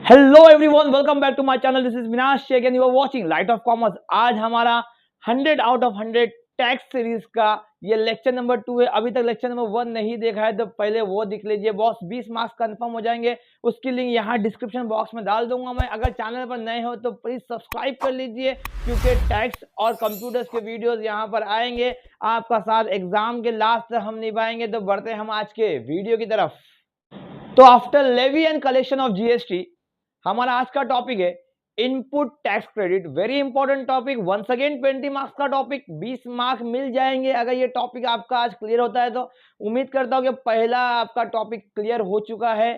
Hello everyone, welcome back to my channel. This is Minash Shaikh and you are watching light of commerce. आज हमारा 100 out of 100 tax series का ये lecture number 2 है। अभी तक lecture number 1 नहीं देखा है तो पहले वो देख लीजिए बॉस। 20 मार्क्स कंफर्म हो जाएंगे, उसकी लिंक यहाँ डिस्क्रिप्शन बॉक्स में डाल दूंगा मैं। अगर चैनल पर नए हो तो प्लीज सब्सक्राइब कर लीजिए, क्योंकि टैक्स और कंप्यूटर्स के वीडियोस यहाँ पर आएंगे आपका साथ एग्जाम के लास्ट तक हम निभाएंगे। तो बढ़ते हम आज के वीडियो की तरफ। तो after levy and collection of GST हमारा आज का टॉपिक है input tax credit. Very important topic, once again 20 marks का टॉपिक, 20 मार्क्स मिल जाएंगे अगर ये टॉपिक आपका आज क्लियर होता है। तो उम्मीद करता हूं कि पहला आपका टॉपिक क्लियर हो चुका है।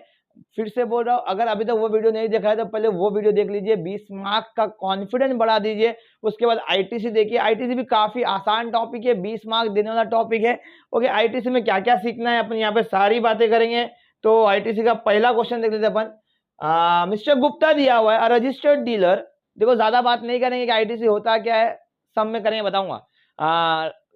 फिर से बोल रहा हूं, अगर अभी तक वो वीडियो नहीं देखा है तो पहले वो वीडियो देख लीजिए। 20 मार्क्स का कॉन्फिडेंस बढ़ा दीजिए। उसके बाद आईटीसी देखिए। आईटीसी भी काफी आसान टॉपिक है, 20 मार्क्स देने वाला टॉपिक है। ओके, आईटीसी में क्या क्या सीखना है अपन यहाँ पे सारी बातें करेंगे। तो आईटीसी का पहला क्वेश्चन देख लेते हैं अपन। मिस्टर गुप्ता दिया हुआ है, रजिस्टर्ड डीलर। देखो ज्यादा बात नहीं करेंगे कि आईटीसी होता क्या है, सब में करेंगे बताऊंगा।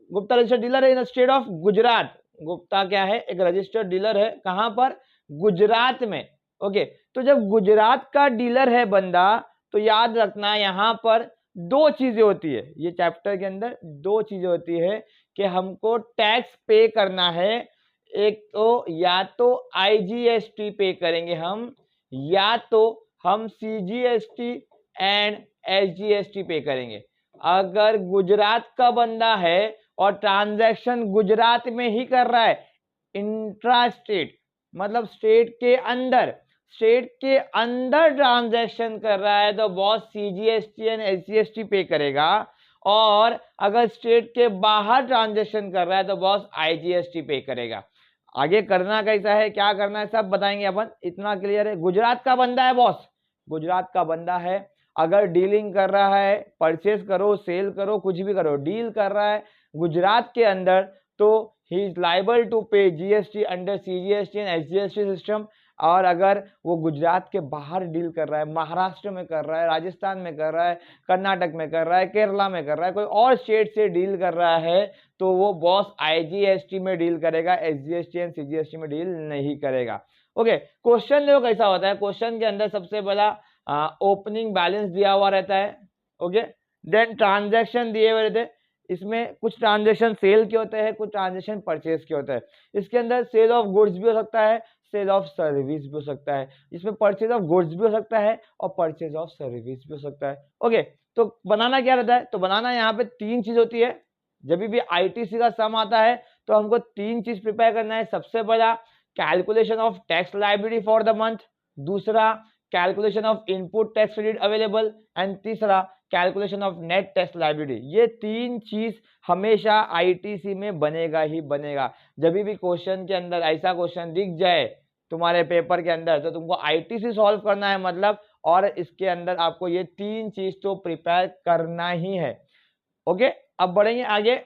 गुप्ता रजिस्टर्ड डीलर है इन स्टेट ऑफ गुजरात। गुप्ता क्या है, एक रजिस्टर्ड डीलर है। कहां पर? गुजरात में। ओके, तो जब गुजरात का डीलर है बंदा तो याद रखना यहां पर दो चीजें होती है। ये चैप्टर के अंदर दो चीजें होती है कि हमको टैक्स पे करना है। एक तो या तो आईजीएसटी पे करेंगे हम, या तो हम सीजीएसटी एंड एसजीएसटी पे करेंगे। अगर गुजरात का बंदा है और ट्रांजैक्शन गुजरात में ही कर रहा है, इंट्रा स्टेट मतलब स्टेट के अंदर ट्रांजैक्शन कर रहा है, तो बॉस सीजीएसटी एंड एसजीएसटी पे करेगा। और अगर स्टेट के बाहर ट्रांजैक्शन कर रहा है तो बॉस आईजीएसटी पे करेगा। आगे करना कैसा है, क्या करना है, सब बताएंगे अपन। इतना क्लियर है? गुजरात का बंदा है बॉस, गुजरात का बंदा है। अगर डीलिंग कर रहा है, परचेस करो सेल करो कुछ भी करो, डील कर रहा है गुजरात के अंदर, तो ही इज लाइबल टू पे GST under CGST and SGST system. और अगर वो गुजरात के बाहर डील कर रहा है, महाराष्ट्र में कर रहा है, राजस्थान में कर रहा है, कर्नाटक में कर रहा है, केरला में कर रहा है, कोई और स्टेट से डील कर रहा है, तो वो बॉस आईजीएसटी में डील करेगा, एसजीएसटी एंड सीजीएसटी में डील नहीं करेगा। ओके, क्वेश्चन देखो कैसा होता है। क्वेश्चन के अंदर सबसे पहला ओपनिंग बैलेंस दिया हुआ रहता है। ओके, देन ट्रांजैक्शन दिए हुए रहते हैं। इसमें कुछ ट्रांजैक्शन सेल के होते हैं, कुछ ट्रांजैक्शन परचेज के होते हैं। इसके अंदर सेल ऑफ गुड्स भी हो सकता है, सेल ऑफ सर्विस भी हो सकता है। इसमें परचेज ऑफ गुड्स भी हो सकता है और परचेज ऑफ सर्विस भी हो सकता है। ओके, तो बनाना क्या रहता है? तो बनाना यहाँ पे तीन चीज होती है। जब भी आईटीसी का सम आता है तो हमको तीन चीज प्रिपेयर करना है। सबसे पहला calculation of tax liability for the month, दूसरा calculation of input tax credit available, and तीसरा calculation of net tax liability. ये तीन चीज हमेशा आईटीसी में बनेगा ही बनेगा। जब भी क्वेश्चन के अंदर ऐसा क्वेश्चन दिख जाए तुम्हारे पेपर के अंदर तो तुमको आईटीसी सॉल्व करना है मतलब, और इसके अंदर आपको ये तीन चीज तो प्रिपेयर करना ही है। ओके, अब बढ़ेंगे आगे।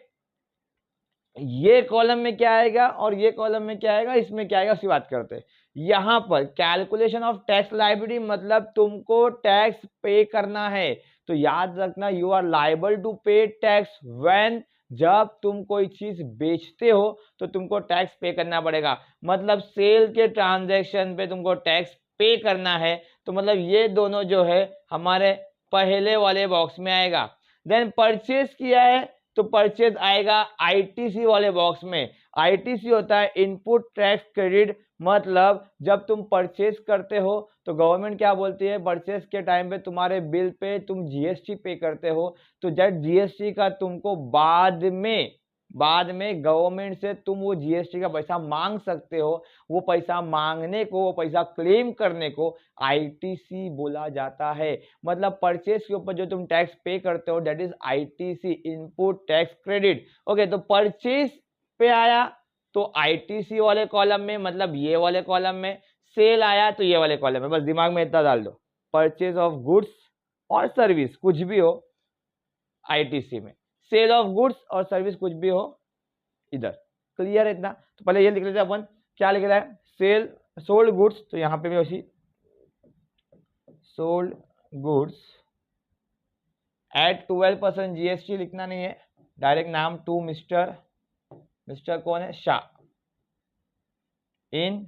ये कॉलम में क्या आएगा और ये कॉलम में क्या आएगा, इसमें क्या आएगा, उसकी बात करते हैं। यहां पर कैलकुलेशन ऑफ टैक्स लायबिलिटी मतलब तुमको टैक्स पे करना है। तो याद रखना, यू आर लायबल टू पे टैक्स व्हेन, जब तुम कोई चीज बेचते हो तो तुमको टैक्स पे करना पड़ेगा। मतलब सेल के ट्रांजैक्शन पे तुमको टैक्स पे करना है। तो मतलब ये दोनों जो है हमारे पहले वाले बॉक्स में आएगा। देन परचेज किया है तो परचेज आएगा आईटीसी वाले बॉक्स में। आईटीसी होता है इनपुट टैक्स क्रेडिट। मतलब जब तुम परचेज करते हो तो गवर्नमेंट क्या बोलती है, परचेज के टाइम पे तुम्हारे बिल पे तुम जीएसटी पे करते हो, तो जब जीएसटी का तुमको बाद में गवर्नमेंट से तुम वो जीएसटी का पैसा मांग सकते हो। वो पैसा मांगने को, वो पैसा क्लेम करने को आईटीसी बोला जाता है। मतलब परचेज के ऊपर जो तुम टैक्स पे करते हो that is ITC, input tax credit. Okay, तो परचेज पे आया तो आईटीसी वाले कॉलम में, मतलब ये वाले कॉलम में। सेल आया तो ये वाले कॉलम में। बस दिमाग में इतना डाल दो, परचेज ऑफ गुड्स और सर्विस कुछ भी हो आईटीसी में, सेल ऑफ गुड्स और सर्विस कुछ भी हो इधर। क्लियर है इतना? तो पहले ये लिख लेते हैं अपन। क्या लिख रहा है? सेल सोल्ड गुड्स, तो यहां पे भी उसी सोल्ड गुड्स एट 12% जीएसटी लिखना नहीं है, डायरेक्ट नाम टू मिस्टर कौन है? Shah, in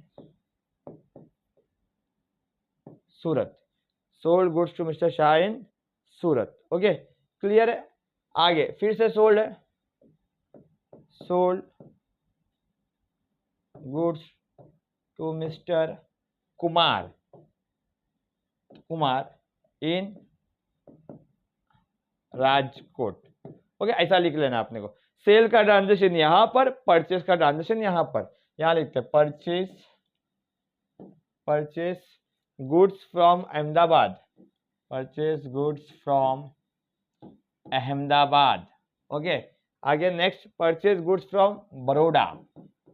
Surat. Sold goods to mister Shah in Surat. Okay clear है। आगे फिर से सोल्ड है, sold goods to mister Kumar, Kumar in Rajkot. Okay ऐसा लिख लेना आपने को। सेल का ट्रांजेक्शन यहाँ पर, परचेस का ट्रांजेक्शन यहाँ पर, यहाँ लिखते हैं purchase, purchase goods from Ahmedabad, purchase goods from Ahmedabad. Okay आगे next purchase goods from Baroda,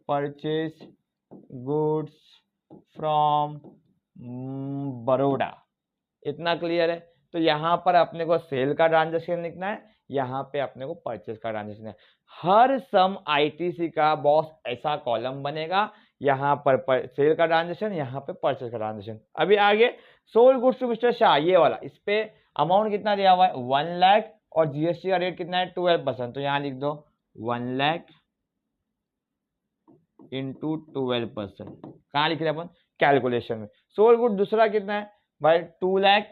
purchase goods from Baroda. इतना क्लियर है। तो यहाँ पर अपने को सेल का ट्रांजेक्शन लिखना है, यहाँ पे अपने को परचेस का ट्रांजेक्शन है। हर सम आईटीसी का बॉस ऐसा कॉलम बनेगा, यहाँ पर सेल का ट्रांजेक्शन, यहाँ पे परचेस का ट्रांजेक्शन। अभी आगे sold goods to mister Shah, ये वाला, इस पे अमाउंट कितना दिया हुआ है 1 लाख और जीएसटी का रेट कितना है 12%। तो यहाँ लिख दो 1 लाख इंटू 12%। कहाँ लिख रहे हैं अपन, कैलकुलेशन में। सोल्ड गुड दूसरा कितना है भाई 2 लाख,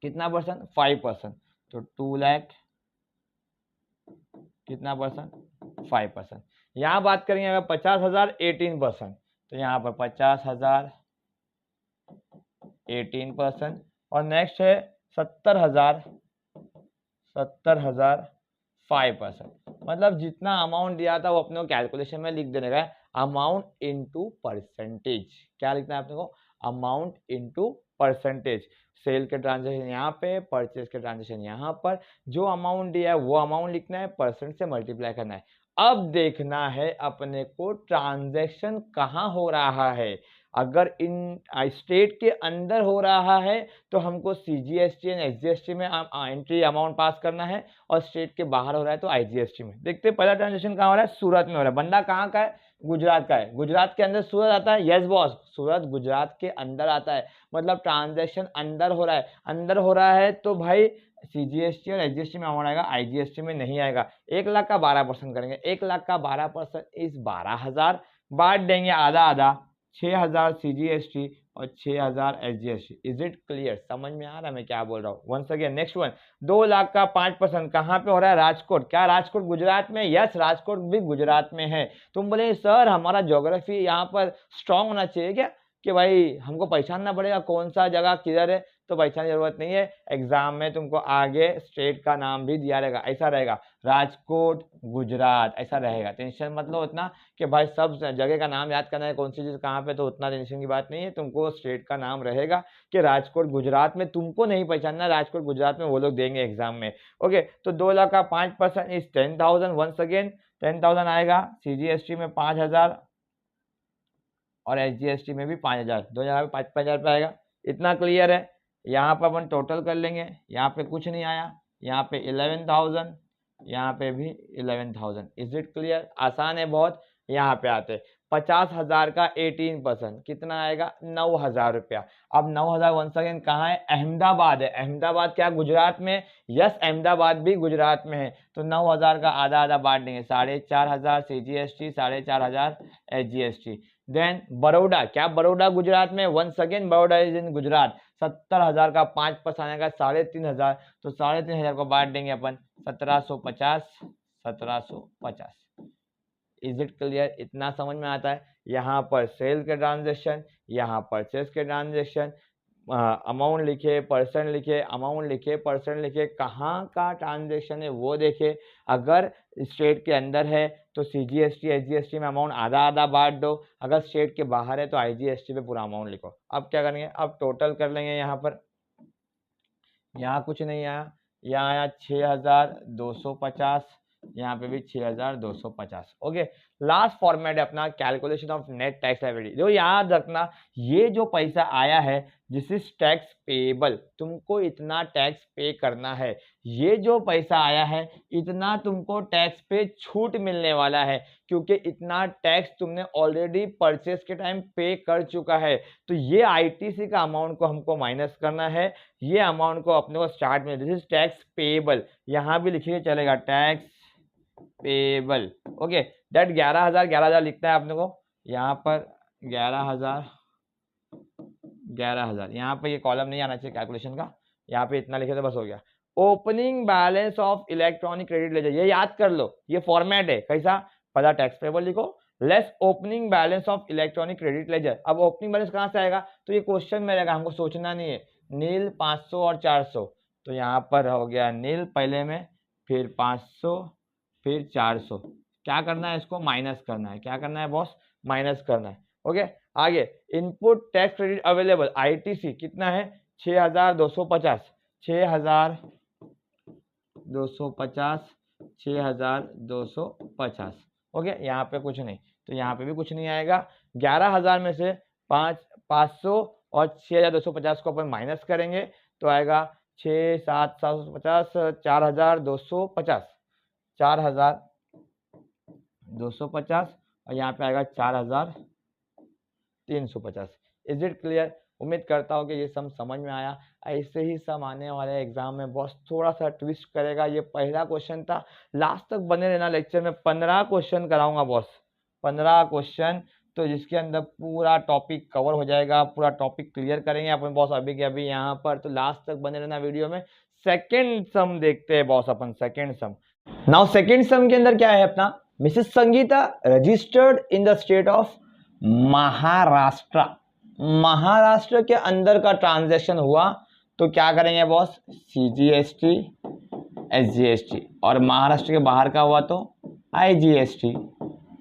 कितना परसेंट 5%। तो 2 लाख कितना परसेंट 5%। यहाँ बात करेंगे अगर 50,000 18%, तो यहाँ पर 50,000 18%। और नेक्स्ट है 70,000 5%। मतलब जितना अमाउंट दिया था वो अपने को कैलकुलेशन में लिख देने का है, अमाउंट इनटू परसेंटेज। क्या लिखना है अपने को, अमाउंट इनटू परसेंटेज। सेल के ट्रांजेक्शन यहाँ पे, परचेज के ट्रांजेक्शन यहाँ पर, जो अमाउंट दिया है वो अमाउंट लिखना है, परसेंट से मल्टीप्लाई करना है। अब देखना है अपने को ट्रांजैक्शन कहाँ हो रहा है। अगर इन स्टेट के अंदर हो रहा है तो हमको सीजीएसटी एंड एसजीएसटी में एंट्री अमाउंट पास करना है, और स्टेट के बाहर हो रहा है तो आईजीएसटी में। देखते हैं पहला ट्रांजेक्शन कहाँ हो रहा है, सूरत में हो रहा है। बंदा कहाँ का है, गुजरात का है। गुजरात के अंदर सूरत आता है, यस बॉस, सूरत गुजरात के अंदर आता है, मतलब ट्रांजैक्शन अंदर हो रहा है। अंदर हो रहा है तो भाई सीजीएसटी और एसजीएसटी में अमाउंट आएगा, आईजीएसटी में नहीं आएगा। 1 लाख का 12% करेंगे, 1 लाख का 12% इस 12,000 बांट देंगे आधा आधा, 6,000 सीजीएसटी और 6,000 एसजीएसटी। इज इट क्लियर, समझ में आ रहा है मैं क्या बोल रहा हूँ। Once again next one, 2 lakh का 5% कहाँ पे हो रहा है, राजकोट। क्या राजकोट गुजरात में, यस राजकोट भी गुजरात में है। तुम बोले सर हमारा ज्योग्राफी यहाँ पर स्ट्रांग होना चाहिए क्या, कि भाई हमको पहचानना पड़ेगा कौन सा जगह किधर है। तो पहचान की जरूरत नहीं है, एग्जाम में तुमको आगे स्टेट का नाम भी दिया रहेगा, ऐसा रहेगा राजकोट गुजरात, ऐसा रहेगा। टेंशन मत लो उतना कि भाई सब जगह का नाम याद करना है कौन सी चीज कहाँ पे, तो उतना टेंशन की बात नहीं है। तुमको स्टेट का नाम रहेगा कि राजकोट गुजरात में, तुमको नहीं पहचानना राजकोट गुजरात में, वो लोग देंगे एग्जाम में। ओके तो 2 लाख का 5% इज 10,000। वंस अगेन 10,000 आएगा, सीजीएसटी में 5,000 और एसजीएसटी में भी 5,000, 2,000 5,000 पे आएगा। इतना क्लियर है। यहाँ पर अपन टोटल कर लेंगे, यहाँ पे कुछ नहीं आया, यहाँ पे 11,000, यहाँ पे भी 11,000। इज इट क्लियर, आसान है बहुत। यहाँ पे आते 50,000 का 18% कितना आएगा 9,000 रुपया। अब 9,000 वंस अगेन कहाँ है, अहमदाबाद है। अहमदाबाद क्या गुजरात में, यस अहमदाबाद भी गुजरात में है। तो 9,000 का आधा आधा बांट देंगे, 4,500 सीजीएसटी, 4,500 एसजीएसटी। देन बड़ौदा, क्या बड़ौदा गुजरात में, once again Baroda is in Gujarat. 70,000 का 5% आएगा 3,500, तो 3,500 को बांट देंगे अपन 1750, 1750। इज इट क्लियर, इतना समझ में आता है। यहाँ पर सेल के ट्रांजेक्शन, यहाँ परचेस के ट्रांजेक्शन, अमाउंट लिखे, परसेंट लिखे, अमाउंट लिखे, परसेंट लिखे, कहाँ का ट्रांजेक्शन है वो देखे। अगर स्टेट के अंदर है तो सीजीएसटी एसजीएसटी में अमाउंट आधा आधा बांट दो, अगर स्टेट के बाहर है तो आईजीएसटी पे पूरा अमाउंट लिखो। अब क्या करेंगे, अब टोटल कर लेंगे। यहाँ पर यहाँ कुछ नहीं आया, यहाँ आया 6,250, यहाँ पे भी 6,250। ओके लास्ट फॉर्मेट है अपना calculation of net tax liability. जो याद रखना, ये जो पैसा आया है दिस इज टैक्स पेएबल, तुमको इतना टैक्स पे करना है। ये जो पैसा आया है इतना तुमको टैक्स पे छूट मिलने वाला है, क्योंकि इतना टैक्स तुमने ऑलरेडी परचेस के टाइम पे कर चुका है। तो ये आईटीसी का अमाउंट को हमको माइनस करना है, ये अमाउंट को अपने को स्टार्ट में, दिस इज टैक्स पेएबल, यहाँ भी लिखिए चलेगा टैक्स पेएबल। ओके दैट 11,000 लिखता है आपने को, यहाँ पर 11,000 11,000। यहाँ पे ये कॉलम नहीं आना चाहिए कैलकुलेशन का, यहाँ पे इतना लिखे तो बस हो गया। Opening balance of electronic credit ledger, ये याद कर लो, ये फॉर्मेट है कैसा, पहला टैक्स पेबल लिखो, less opening balance of electronic credit ledger. अब ओपनिंग बैलेंस कहाँ से आएगा, तो ये क्वेश्चन में रहेगा, हमको सोचना नहीं है। नील 500 और 400, तो यहाँ पर हो गया नील पहले में, फिर 500, फिर 400। क्या करना है, इसको माइनस करना है। क्या करना है बॉस, माइनस करना है। ओके, आगे input tax credit available ITC कितना है, 6,250, 6,250, 6,250। ओके, यहाँ पे कुछ नहीं, तो यहाँ पे भी कुछ नहीं आएगा। 11,000 में से 500 और 6,250 को अपन माइनस करेंगे तो आएगा 6, 7, 750, 4,250, 4,250, और यहाँ पे आएगा 4,350। Is it clear? उम्मीद करता हूँ कि ये सम समझ में आया। ऐसे ही सम आने वाले एग्जाम में बॉस थोड़ा सा ट्विस्ट करेगा। ये पहला क्वेश्चन था, लास्ट तक बने रहना। लेक्चर में 15 क्वेश्चन कराऊंगा बॉस, 15 क्वेश्चन, तो जिसके अंदर पूरा टॉपिक कवर हो जाएगा, पूरा टॉपिक क्लियर करेंगे अपन बॉस अभी के अभी यहाँ पर। तो लास्ट तक बने रहना वीडियो में। सेकेंड सम देखते हैं बॉस अपन, second sum. Now second sum के अंदर क्या है अपना, Mrs Sangeeta registered in the state of Maharashtra. Maharashtra के अंदर का ट्रांजैक्शन हुआ तो क्या करेंगे बॉस, सीजीएसटी, एसजीएसटी, और महाराष्ट्र के बाहर का हुआ तो IGST.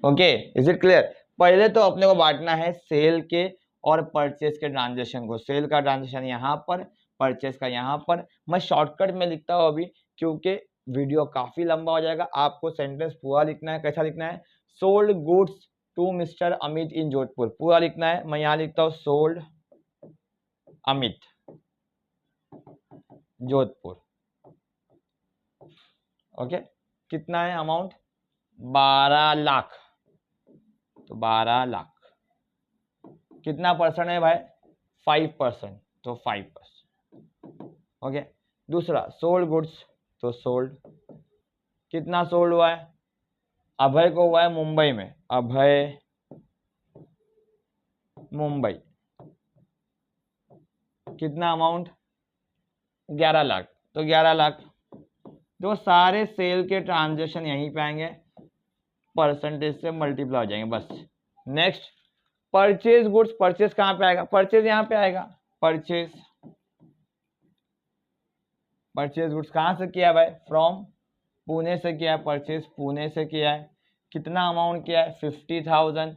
Okay, is it clear? पहले तो अपने को बांटना है सेल के और परचेज के ट्रांजैक्शन को। सेल का ट्रांजैक्शन यहाँ पर, परचेज का यहाँ पर। मैं शॉर्टकट में लिखता हूँ अभी, क्योंकि वीडियो काफी लंबा हो जाएगा। आपको सेंटेंस पूरा लिखना है। कैसा लिखना है, sold goods to mister Amit in Jodhpur, पूरा लिखना है। मैं यहाँ लिखता हूँ सोल्ड अमित जोधपुर। ओके, कितना है अमाउंट, 12 लाख, तो 12 लाख। कितना परसेंट है भाई, 5%, तो 5%। ओके, दूसरा सोल्ड गुड्स, तो सोल्ड, कितना सोल्ड हुआ है, अभय को हुआ है मुंबई में, अभय मुंबई, कितना अमाउंट, 11 लाख, तो 11 लाख। तो सारे सेल के ट्रांजैक्शन यहीं पे आएंगे, परसेंटेज से मल्टीप्लाई हो जाएंगे बस। नेक्स्ट परचेज गुड्स, परचेज कहाँ पे आएगा, परचेज यहाँ पे आएगा। परचेज, परचेज गुड्स कहाँ से किया है भाई, फ्रॉम पुणे से किया है। परचेज पुणे से किया है। कितना अमाउंट किया है, 50,000,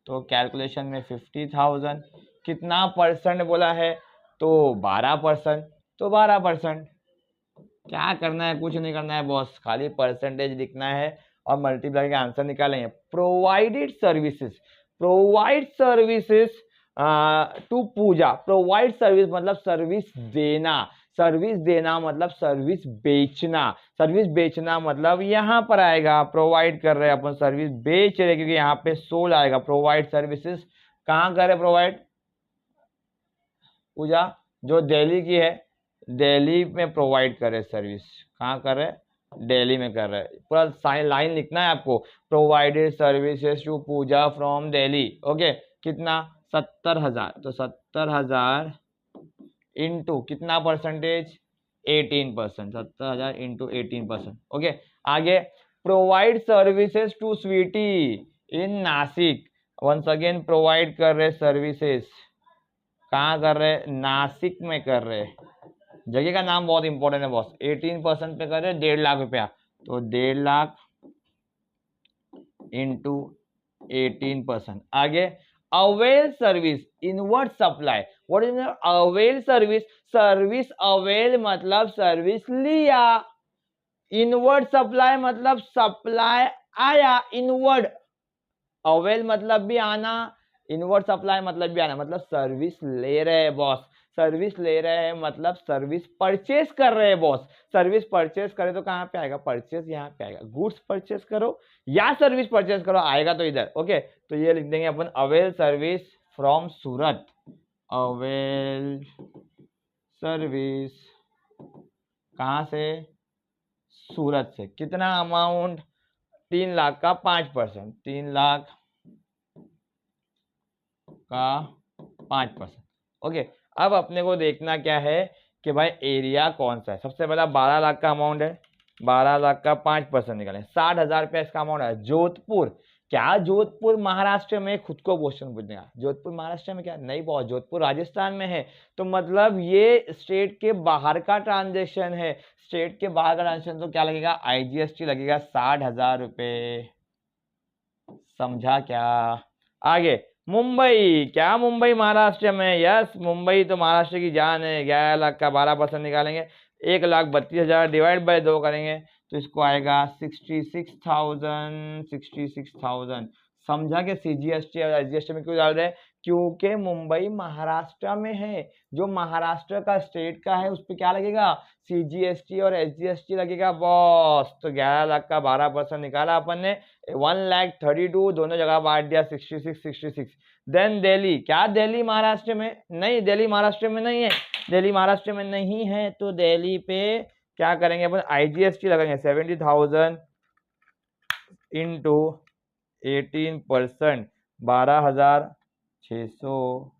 तो कैलकुलेशन में 50,000। कितना परसेंट बोला है, तो 12%, तो 12%। क्या करना है, कुछ नहीं करना है बॉस, खाली परसेंटेज लिखना है और मल्टीप्लाई के आंसर निकालेंगे। Provided services, provide services to Pooja. Provide service मतलब सर्विस देना, सर्विस देना मतलब सर्विस बेचना, सर्विस बेचना मतलब यहाँ पर आएगा प्रोवाइड कर रहे हैं अपन, सर्विस बेच रहे, क्योंकि यहाँ पे सोल आएगा। प्रोवाइड सर्विसेज कहाँ कर रहे प्रोवाइड, पूजा जो दिल्ली की है, दिल्ली में प्रोवाइड कर रहे सर्विस। कहाँ कर रहे, दिल्ली में कर रहे हैं। पूरा लाइन लिखना है आपको, provided services to Pooja from Delhi. Okay, कितना, 70,000, तो 70,000 इंटू कितना परसेंटेज, 18%, 70,000 इंटू 18%। ओके, आगे provide services to Sweety in Nashik. Once again provide कर रहे सर्विसेज, कहाँ कर रहे, नासिक में कर रहे। जगह का नाम बहुत इंपॉर्टेंट है बॉस। 18% पे कर रहे 1.5 लाख रुपया, तो 1.5 लाख इंटू 18%। आगे avail service inward supply. What is avail service, service avail मतलब सर्विस लिया, इनवर्ड सप्लाई मतलब सप्लाई आया। इनवर्ड अवेल मतलब भी आना, इनवर्ड सप्लाई मतलब भी आना, मतलब सर्विस ले रहे हैं बॉस। सर्विस ले रहे हैं मतलब सर्विस परचेस कर रहे हैं बॉस। सर्विस परचेस करे तो कहाँ पे आएगा, परचेस यहाँ पे आएगा। गुड्स परचेस करो या सर्विस परचेस करो, आएगा तो इधर। ओके, तो ये लिख देंगे अपन, avail service from Surat, avail service कहाँ से, सूरत से। कितना अमाउंट, 3 लाख का 5%, 3 लाख का 5%। ओके, अब अपने को देखना क्या है कि भाई एरिया कौन सा है। सबसे पहला 12 लाख का अमाउंट है, 12 लाख का 5% निकालें, 60,000 रुपया इसका अमाउंट है। जोधपुर, क्या जोधपुर महाराष्ट्र में? खुद को क्वेश्चन पूछने का, जोधपुर महाराष्ट्र में क्या? नहीं बहुत, जोधपुर राजस्थान में है। तो मतलब ये स्टेट के बाहर का ट्रांजेक्शन है। स्टेट के बाहर का ट्रांजेक्शन तो क्या लगेगा? IGST लगेगा 60,000 रुपये। समझा क्या? आगे मुंबई, क्या मुंबई महाराष्ट्र में? यस, मुंबई तो महाराष्ट्र की जान है। 11 लाख का 12% निकालेंगे, 1,32,000 डिवाइड बाय 2 करेंगे तो इसको आएगा 66,000, 66,000। समझा कि CGST और SGST में क्यों डाल रहे हैं? क्योंकि मुंबई महाराष्ट्र में है। जो महाराष्ट्र का स्टेट का है उस पर क्या लगेगा? CGST और SGST लगेगा बॉस। तो 11 लाख का 12% निकाला अपन ने, 1,32,000 दोनों जगह बांट दिया, 66 66। देन दिल्ली, क्या दिल्ली महाराष्ट्र में? नहीं, दिल्ली महाराष्ट्र में नहीं है। दिल्ली महाराष्ट्र में नहीं है तो दिल्ली पे क्या करेंगे अपन? IGST लगाएंगे, 70,000 इंटू 18%, 12,600।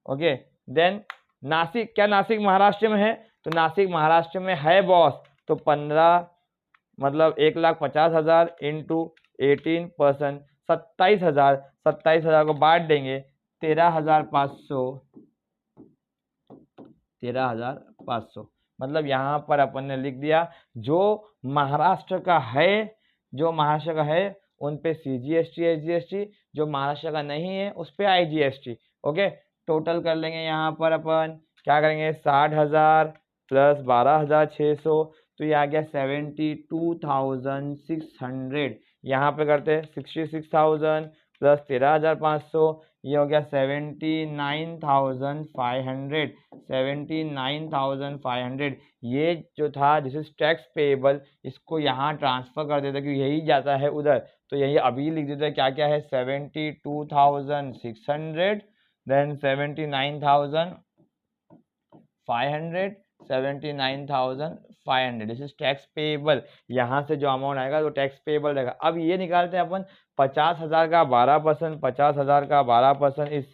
ओके, देन नासिक, क्या नासिक महाराष्ट्र में है? तो नासिक महाराष्ट्र में है बॉस। तो 15 मतलब 1,50,000 इंटू 18%, 27,000, 27,000 को बांट देंगे, 13,500, 13,500। मतलब यहाँ पर अपन ने लिख दिया जो महाराष्ट्र का है, जो महाराष्ट्र का है उन पे CGST SGST, जो महाराष्ट्र का नहीं है उस पे IGST। ओके, टोटल कर लेंगे यहाँ पर अपन, क्या करेंगे? 60,000 प्लस 12,600, तो ये आ गया 72,600। यहाँ पे करते हैं 66,000 प्लस 13,500, ये हो गया 79,500, 79,500। ये जो था दिस इज टैक्स पेएबल, इसको यहाँ ट्रांसफर कर देते क्योंकि यही जाता है उधर, तो यही अभी लिख देते क्या क्या है? 72,600, then 79,500, 79,500, this is tax payable. यहाँ से जो अमाउंट आएगा वो टैक्स पेएबल रहेगा। अब ये निकालते हैं अपन, 50,000 का 12%, 50,000 का 12% इस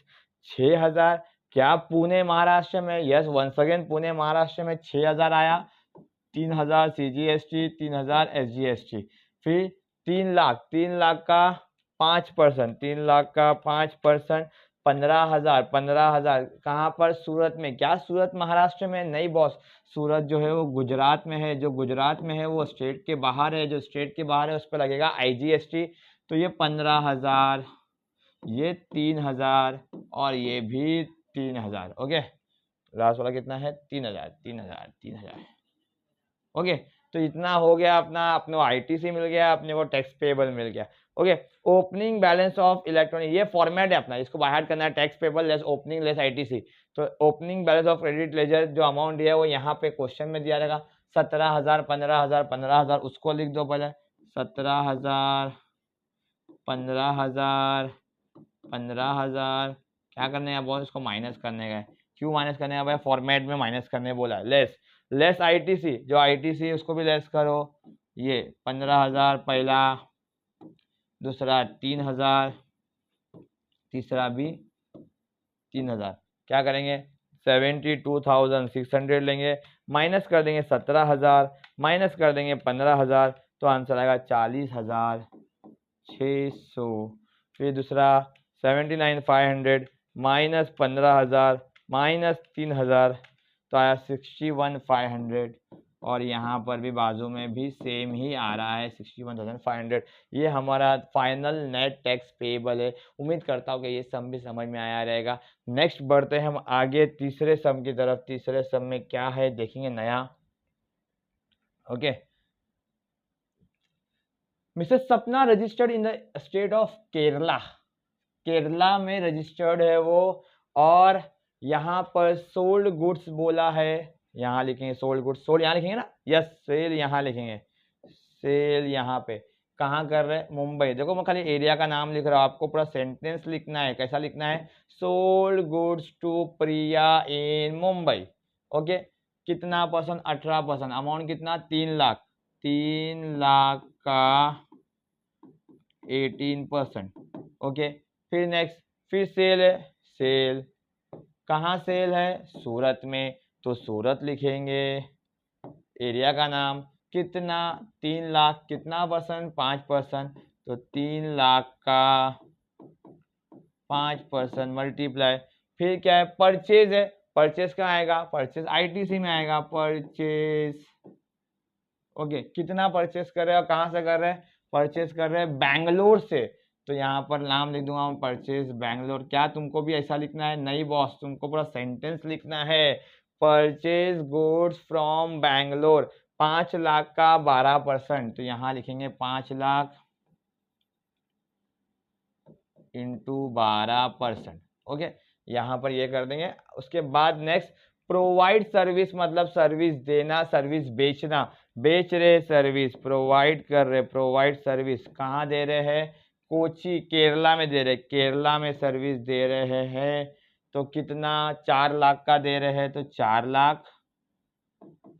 6,000। क्या पुणे महाराष्ट्र में? Yes, once again Pune Maharashtra में 6,000 आया, 3,000 CGST, 3,000 SGST, फिर 3 लाख, 3 लाख का 5%, 3 लाख का 5%, 15,000, 15,000 कहाँ पर? सूरत में। क्या सूरत महाराष्ट्र में? नहीं बॉस, सूरत जो है वो गुजरात में है। जो गुजरात में है वो स्टेट के बाहर है, जो स्टेट के बाहर है उस पर लगेगा IGST। तो ये 15,000, ये 3,000 और ये भी 3,000। ओके, लास्ट वाला कितना है? 3,000, 3,000, 3,000। ओके, तो इतना हो गया अपना, अपने को ITC मिल गया, अपने को टैक्स पेएबल मिल गया। Okay, opening balance of electronic, ये फॉर्मेट है अपना, इसको बाहर करना है, tax payable less opening less ITC। तो opening balance of credit ledger जो अमाउंट दिया है वो यहाँ पे क्वेश्चन में दिया रहेगा, 17,000, 15,000, 15,000, उसको लिख दो पहले, 17,000, 15,000, 15,000। क्या करने का बॉस? इसको माइनस करने का है। क्यों माइनस करने का भाई? फॉर्मेट में माइनस करने बोला है। लेस ITC, जो ITC उसको भी लेस करो। ये 15,000 पहला, दूसरा 3,000, तीसरा भी 3,000। क्या करेंगे? 72,600 लेंगे, माइनस कर देंगे 17,000, माइनस कर देंगे 15,000, तो आंसर आएगा 40,600। फिर दूसरा 79,500 माइनस 15,000 माइनस 3,000, तो आया 61,500। और यहाँ पर भी बाजू में भी सेम ही आ रहा है, 61,500। ये हमारा फाइनल नेट टैक्स पेएबल है। उम्मीद करता हूँ कि ये सम भी समझ में आया रहेगा। नेक्स्ट बढ़ते हैं हम आगे तीसरे सम की तरफ। तीसरे सम में क्या है देखेंगे नया। ओके, मिसेस सपना registered in the state of Kerala, Kerala में रजिस्टर्ड है वो, और यहाँ पर सोल्ड गुड्स बोला है, यहाँ लिखेंगे सोल्ड गुड्स, सोल्ड यहाँ लिखेंगे ना, यस, सेल यहाँ लिखेंगे, सेल यहाँ पे कहाँ कर रहे हैं? मुंबई। देखो मैं खाली एरिया का नाम लिख रहा हूँ, आपको पूरा सेंटेंस लिखना है। कैसा लिखना है? Sold goods to Priya in Mumbai. Okay, कितना परसेंट? 18%। अमाउंट कितना? 3 लाख, 3 लाख का 18%। ओके, फिर नेक्स्ट, फिर सेल है, सेल, कहाँ सेल है, सूरत में, तो सूरत लिखेंगे। एरिया का नाम कितना, 3 लाख, कितना परसेंट, 5%, तो 3 लाख का 5% मल्टीप्लाई, फिर क्या है, परचेज है, परचेज कहाँ आएगा, परचेज आईटीसी में आएगा, परचेज। ओके, कितना परचेज कर रहे हैं और कहाँ से कर रहे हैं, परचेज कर रहे हैं बैंगलोर से, तो यहाँ पर नाम लिख दूंगा परचेज बैंगलोर। क्या तुमको भी ऐसा लिखना है, नहीं बॉस, तुमको पूरा सेंटेंस लिखना है, purchase goods from Bangalore, 5 lakh का 12%, तो यहाँ लिखेंगे 5 लाख इंटू 12%। ओके, यहाँ पर ये कर देंगे। उसके बाद नेक्स्ट, प्रोवाइड सर्विस, मतलब सर्विस देना, सर्विस बेचना, बेच रहे सर्विस, प्रोवाइड कर रहे, प्रोवाइड सर्विस, कहाँ दे रहे हैं, कोची, केरला में दे रहे, केरला में सर्विस दे रहे हैं, तो कितना, 4 लाख का दे रहे हैं, तो 4 लाख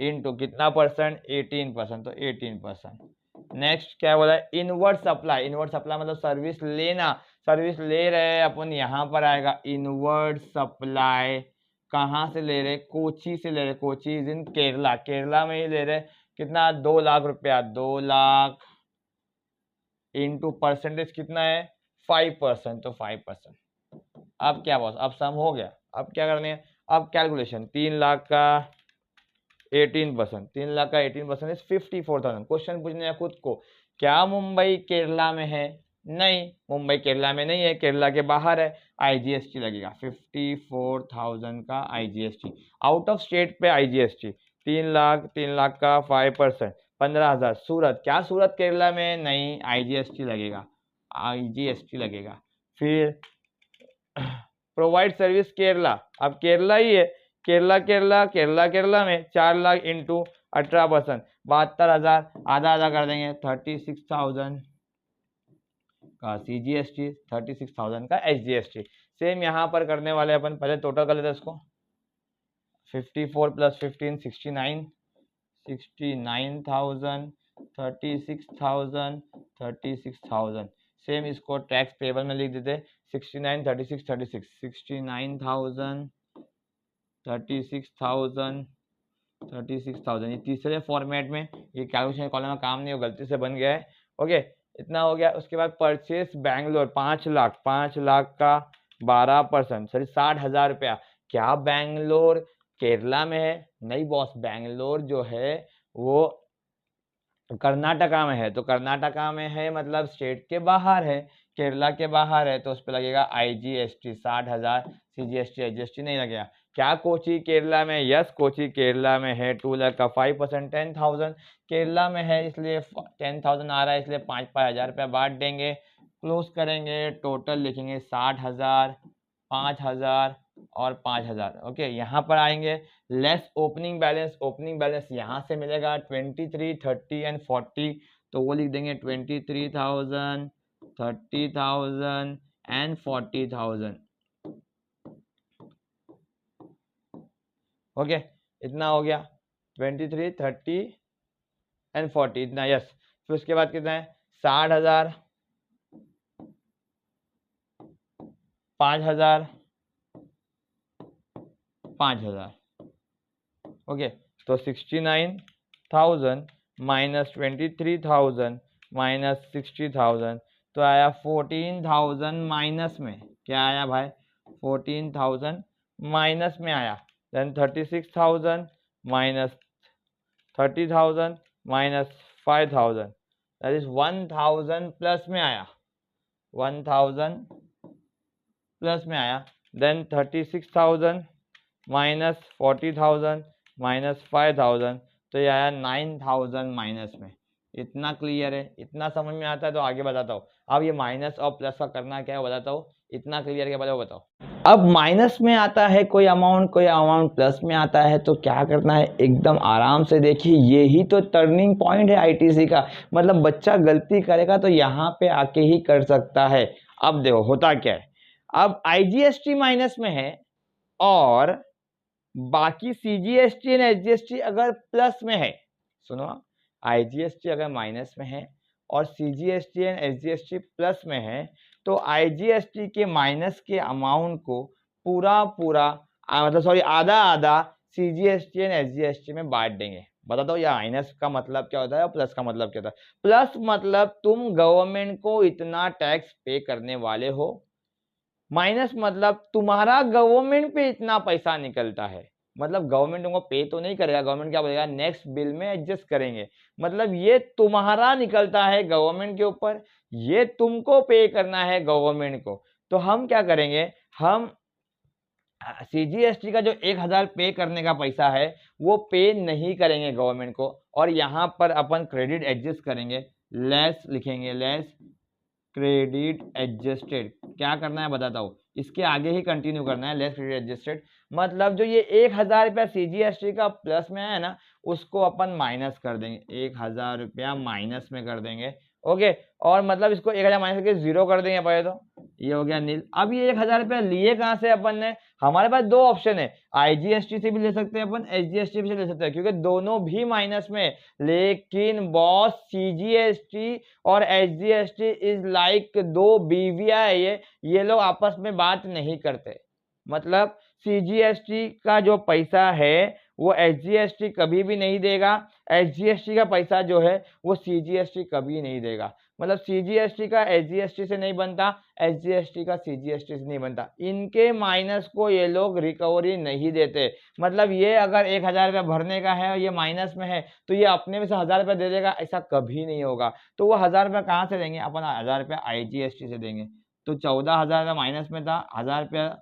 इंटू कितना परसेंट, 18%, तो 18%। नेक्स्ट क्या बोला है, इनवर्ड सप्लाई, इनवर्ड सप्लाई मतलब सर्विस लेना, सर्विस ले रहे हैं अपन, यहाँ पर आएगा इनवर्ड सप्लाई, कहाँ से ले रहे, कोची से ले रहे, कोची इज इन केरला, केरला में ही ले रहे, कितना, 2 लाख रुपया, 2 लाख इंटू परसेंटेज कितना है, 5%, तो 5%। अब क्या बॉस, अब सम हो गया, अब क्या करने है, अब कैलकुलेशन, 3 लाख का 18%, 3 लाख का 18% इज 54,000। क्वेश्चन पूछने हैं खुद को, क्या मुंबई केरला में है, नहीं, मुंबई केरला में नहीं है, केरला के बाहर है, आईजीएसटी लगेगा, 54,000 का आईजीएसटी, आउट ऑफ स्टेट पे आईजीएसटी, 3 लाख का 5%, 15,000। सूरत, क्या सूरत केरला में, नहीं, आईजीएसटी लगेगा, आईजीएसटी लगेगा। फिर प्रोवाइड सर्विस केरला, अब केरला ही है, केरला में 4 लाख इंटू 18%, 72,000, आधा आधा कर देंगे, 36,000 का सीजीएसटी, 36,000 का एसजीएसटी। सेम यहाँ पर करने वाले अपन, पहले टोटल कर लेते हैं इसको, 54 प्लस 15 69, 69,000, 36,000, 36,000। सेम इसको टैक्स पेबल में लिख देते, 69 36 36, 69,000 36,000 36,000। ये तीसरे फॉर्मेट में, ये कैलकुलेशन कॉलम में काम नहीं हो, गलती से बन गया है। ओके, इतना हो गया। उसके बाद परचेस बैंगलोर, 5 लाख का 12%, सॉरी 60,000 रुपया। क्या बैंगलोर केरला में है, नहीं बॉस, बैंगलोर जो है वो कर्नाटका में है, तो कर्नाटका में है मतलब स्टेट के बाहर है, केरला के बाहर है, तो उस पर लगेगा आईजीएसटी 60,000, सीजीएसटी एसजीएसटी नहीं लगेगा। क्या कोची केरला में, यस कोची केरला में है, 2 लाख का 5%, 10,000 केरला में है, इसलिए 10,000 आ रहा है, इसलिए 5,000 रुपया बांट देंगे, क्लोज करेंगे, टोटल लिखेंगे 60,000, 5,000 और 5,000। ओके, यहाँ पर आएंगे less opening balance, opening balance यहाँ से मिलेगा 23, 30 एंड 40, तो वो लिख देंगे 23,000, 30,000 एंड 40,000। ओके, इतना हो गया, 23, 30 एंड 40, इतना, यस। फिर उसके बाद कितना है, 60,000, 5,000, 5,000। ओके, तो 69,000 माइनस 23,000 माइनस 60,000, तो आया 14,000 माइनस में, क्या आया भाई, 14,000 माइनस में आया। Then 36,000 minus 30,000 minus 5,000, that is 1,000 plus में आया, 1,000 प्लस में आया। देन 36,000 माइनस 40,000 माइनस 5,000, तो ये आया 9,000 माइनस में। इतना क्लियर है, इतना समझ में आता है तो आगे बताता हूँ। अब ये माइनस और प्लस का करना क्या है बताता हूँ, इतना क्लियर क्या बताओ। अब माइनस में आता है कोई अमाउंट प्लस में आता है, तो क्या करना है, एकदम आराम से देखिए, यही तो टर्निंग पॉइंट है आईटीसी का, मतलब बच्चा गलती करेगा तो यहाँ पे आके ही कर सकता है। अब देखो होता क्या है, अब आईजीएसटी माइनस में है और बाकी सीजीएसटी एंड एसजीएसटी अगर प्लस में है, सुनो, आईजीएसटी अगर माइनस में है और सीजीएसटी एंड एसजीएसटी प्लस में है, तो आईजीएसटी के माइनस के अमाउंट को पूरा पूरा मतलब सॉरी आधा आधा सीजीएसटी एंड एसजीएसटी में बांट देंगे। बता दो या माइनस का मतलब क्या होता है और प्लस का मतलब क्या होता है। प्लस मतलब तुम गवर्नमेंट को इतना टैक्स पे करने वाले हो, माइनस मतलब तुम्हारा गवर्नमेंट पे इतना पैसा निकलता है। मतलब गवर्नमेंट तुमको पे तो नहीं करेगा, गवर्नमेंट क्या बोलेगा नेक्स्ट बिल में एडजस्ट करेंगे। मतलब ये तुम्हारा निकलता है गवर्नमेंट के ऊपर, ये तुमको पे करना है गवर्नमेंट को। तो हम क्या करेंगे, हम सीजीएसटी का जो 1000 पे करने का पैसा है वो पे नहीं करेंगे गवर्नमेंट को, और यहाँ पर अपन क्रेडिट एडजस्ट करेंगे, लेस लिखेंगे, लेस क्रेडिट एडजस्टेड। क्या करना है बताता हूँ, इसके आगे ही कंटिन्यू करना है, लेस क्रेडिट एडजस्टेड। मतलब जो ये 1000 रुपया सीजीएसटी का प्लस में है ना, उसको अपन माइनस कर देंगे, 1000 रुपया माइनस में कर देंगे। ओके, और मतलब इसको 1000 माइनस करके 0 कर देंगे पहले, तो ये हो गया नील। अब ये 1000 रुपया लिए कहाँ से अपन ने, हमारे पास दो ऑप्शन है, आईजीएसटी से भी ले सकते हैं अपन, एसजीएसटी से ले सकते हैं, क्योंकि दोनों भी माइनस में। लेकिन बॉस सीजीएसटी और एसजीएसटी इज लाइक दो बीवियां है, ये लोग आपस में बात नहीं करते। मतलब सीजीएसटी का जो पैसा है वो एसजीएसटी कभी भी नहीं देगा, एसजीएसटी का पैसा जो है वो सीजीएसटी कभी नहीं देगा। मतलब सीजीएसटी का एसजीएसटी से नहीं बनता, एसजीएसटी का सीजीएसटी से नहीं बनता। इनके माइनस को ये लोग रिकवरी नहीं देते। मतलब ये अगर 1000 रुपया भरने का है और ये माइनस में है तो ये अपने में से 1000 रुपया दे देगा, ऐसा कभी नहीं होगा। तो वो 1000 रुपया कहाँ से देंगे, अपन 1000 रुपया आईजीएसटी से देंगे। तो 14,000 रुपया माइनस में था, 1000 रुपया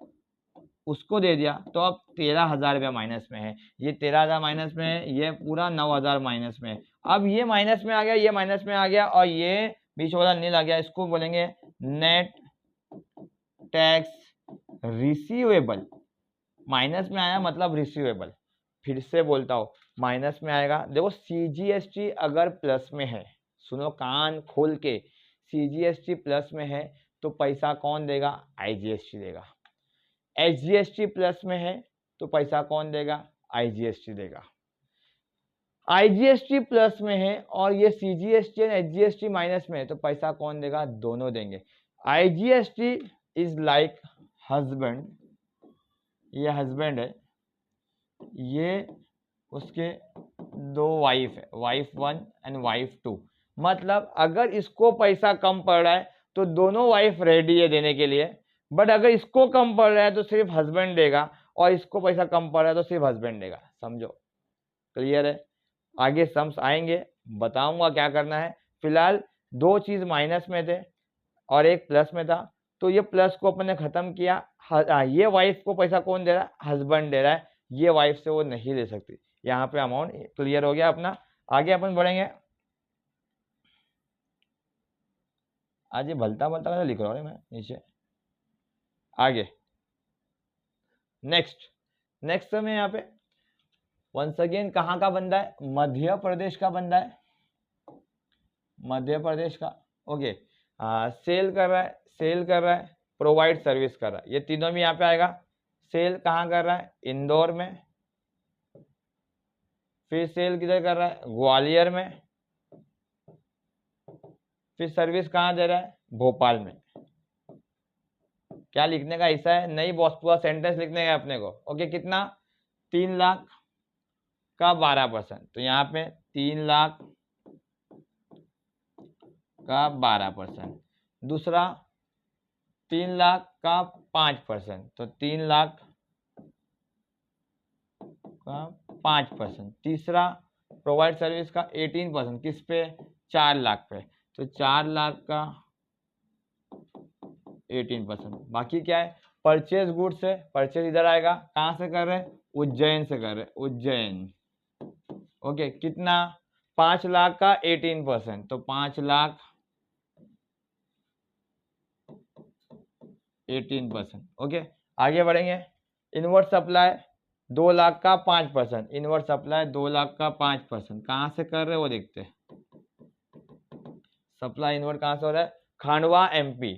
उसको दे दिया, तो अब 13,000 रुपया माइनस में है। ये 13,000 माइनस में है, ये पूरा 9,000 माइनस में है। अब ये माइनस में आ गया, ये माइनस में आ गया, और ये बीच वाला नील आ गया, इसको बोलेंगे नेट टैक्स रिसीवेबल। माइनस में आया मतलब रिसीवेबल। फिर से बोलता हूँ, माइनस में आएगा। देखो सीजीएसटी अगर प्लस में है, सुनो कान खोल के, सीजीएसटी प्लस में है तो पैसा कौन देगा, आईजीएसटी देगा। एसजीएसटी प्लस में है तो पैसा कौन देगा, आईजीएसटी देगा। आईजीएसटी प्लस में है और ये सीजीएसटी और एसजीएसटी माइनस में है तो पैसा कौन देगा, दोनों देंगे। आईजीएसटी इज लाइक हस्बैंड, ये हस्बैंड है, ये उसके दो वाइफ है, वाइफ 1 एंड वाइफ 2। मतलब अगर इसको पैसा कम पड़ रहा है तो दोनों वाइफ रेडी है देने के लिए, बट अगर इसको कम पड़ रहा है तो सिर्फ हस्बैंड देगा, और इसको पैसा कम पड़ रहा है तो सिर्फ हस्बैंड देगा। समझो, क्लियर है। आगे सम्स आएंगे, बताऊंगा क्या करना है। फिलहाल दो चीज माइनस में थे और एक प्लस में था, तो ये प्लस को अपन ने खत्म किया। ये वाइफ को पैसा कौन दे रहा है, हस्बैंड दे रहा है, ये वाइफ से वो नहीं दे सकती। यहाँ पे अमाउंट क्लियर हो गया अपना। आगे अपन बढ़ेंगे। आज ये भलता भलता कैसे लिख रहा हूँ मैं नीचे। आगे नेक्स्ट में यहाँ पे वंस अगेन कहाँ का बंदा है, मध्य प्रदेश का बंदा है, मध्य प्रदेश का। ओके, सेल कर रहा है, प्रोवाइड सर्विस कर रहा है, ये तीनों भी यहाँ पे आएगा। सेल कहाँ कर रहा है, इंदौर में। फिर सेल किधर कर रहा है, ग्वालियर में। फिर सर्विस कहाँ दे रहा है, भोपाल में। क्या लिखने का ऐसा है, नहीं बॉस पूरा सेंटेंस लिखने का अपने को। ओके, कितना, 3 लाख का 12%, तो यहाँ पे 3 लाख का 12%। दूसरा 3 लाख का 5%, तो 3 लाख का 5%। तीसरा प्रोवाइड सर्विस का 18%, किस पे, 4 लाख पे, तो 4 लाख का 18%। बाकी क्या है, परचेज गुड्स है, परचेज इधर आएगा, कहाँ से कर रहे हैं, उज्जैन से कर रहे हैं, उज्जैन। ओके, कितना, 5 लाख का 18%, तो 5 लाख 18%। ओके, आगे बढ़ेंगे। इनवर्ट सप्लाई 2 लाख का 5%, इनवर्ट सप्लाई 2 लाख का 5%, कहाँ से कर रहे हैं वो देखते हैं। सप्लाई इनवर्ट कहाँ से हो रहा है, खांडवा एमपी,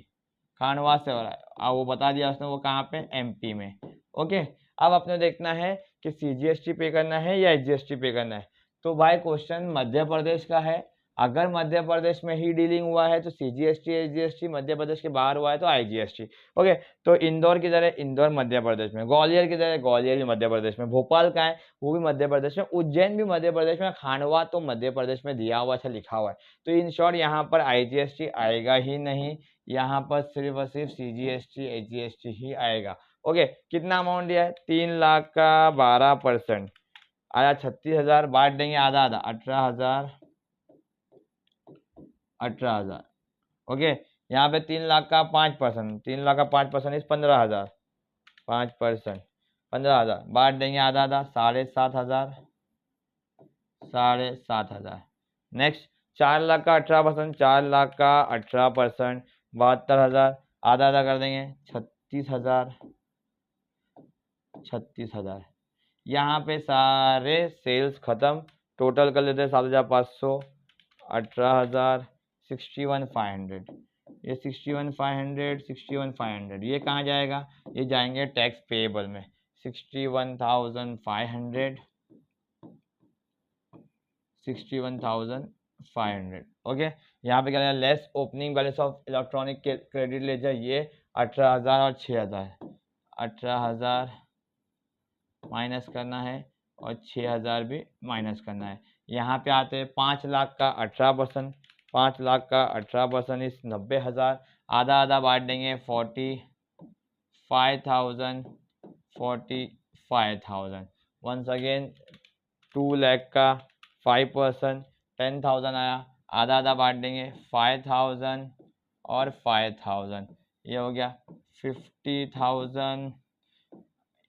खांडवा से हो रहा है। अब वो बता दिया उसने, वो कहाँ पे, एमपी में। ओके, अब अपने देखना है कि सीजीएसटी पे करना है या एसजीएसटी पे करना है। तो भाई क्वेश्चन मध्य प्रदेश का है, अगर मध्य प्रदेश में ही डीलिंग हुआ है तो CGST SGST, मध्य प्रदेश के बाहर हुआ है तो IGST। ओके, तो इंदौर किधर है? इंदौर मध्य प्रदेश में। ग्वालियर किधर है? ग्वालियर भी मध्य प्रदेश में। भोपाल कहाँ है? वो भी मध्य प्रदेश में। उज्जैन भी मध्य प्रदेश में। खांडवा तो मध्य प्रदेश में दिया हुआ है, लिखा हुआ है। तो इन शॉर्ट यहाँ पर IGST आएगा ही नहीं, यहाँ पर सिर्फ और सिर्फ CGST SGST ही आएगा। ओके, कितना अमाउंट दिया है? 3 लाख का 12% आया 36,000, बांट देंगे आधा आधा, 18,000 18,000। ओके, यहाँ पे 3 लाख का 5%, 3 लाख का 5% इस 15,000, 5% 15,000, बांट देंगे आधा आधा, 7,500, 7,500। नेक्स्ट 4 लाख का 18%, 4 लाख का 18%, 72,000, आधा आधा कर देंगे, 36,000, 36,000। यहाँ पे सारे सेल्स खत्म, टोटल कर लेते हैं 7,500, 18,000, 61,500। ये 61,500, 61,500 ये कहाँ जाएगा? ये जाएंगे टैक्स पेएबल में। 61,500, 61,500। ओके, यहाँ पे क्या है? Less opening balance of electronic credit ledger, ये 18,000 और 6,000, 18,000 माइनस करना है और 6,000 भी माइनस करना है। यहाँ पे आते हैं 5 लाख का 18%, 5 लाख का 18% इस 90,000, आधा आधा बांट देंगे, 45,000, 45,000। वंस अगेन 2 लाख का 5%, 10,000 आया, आधा आधा बांट देंगे, 5,000 और 5,000, ये हो गया 50,000,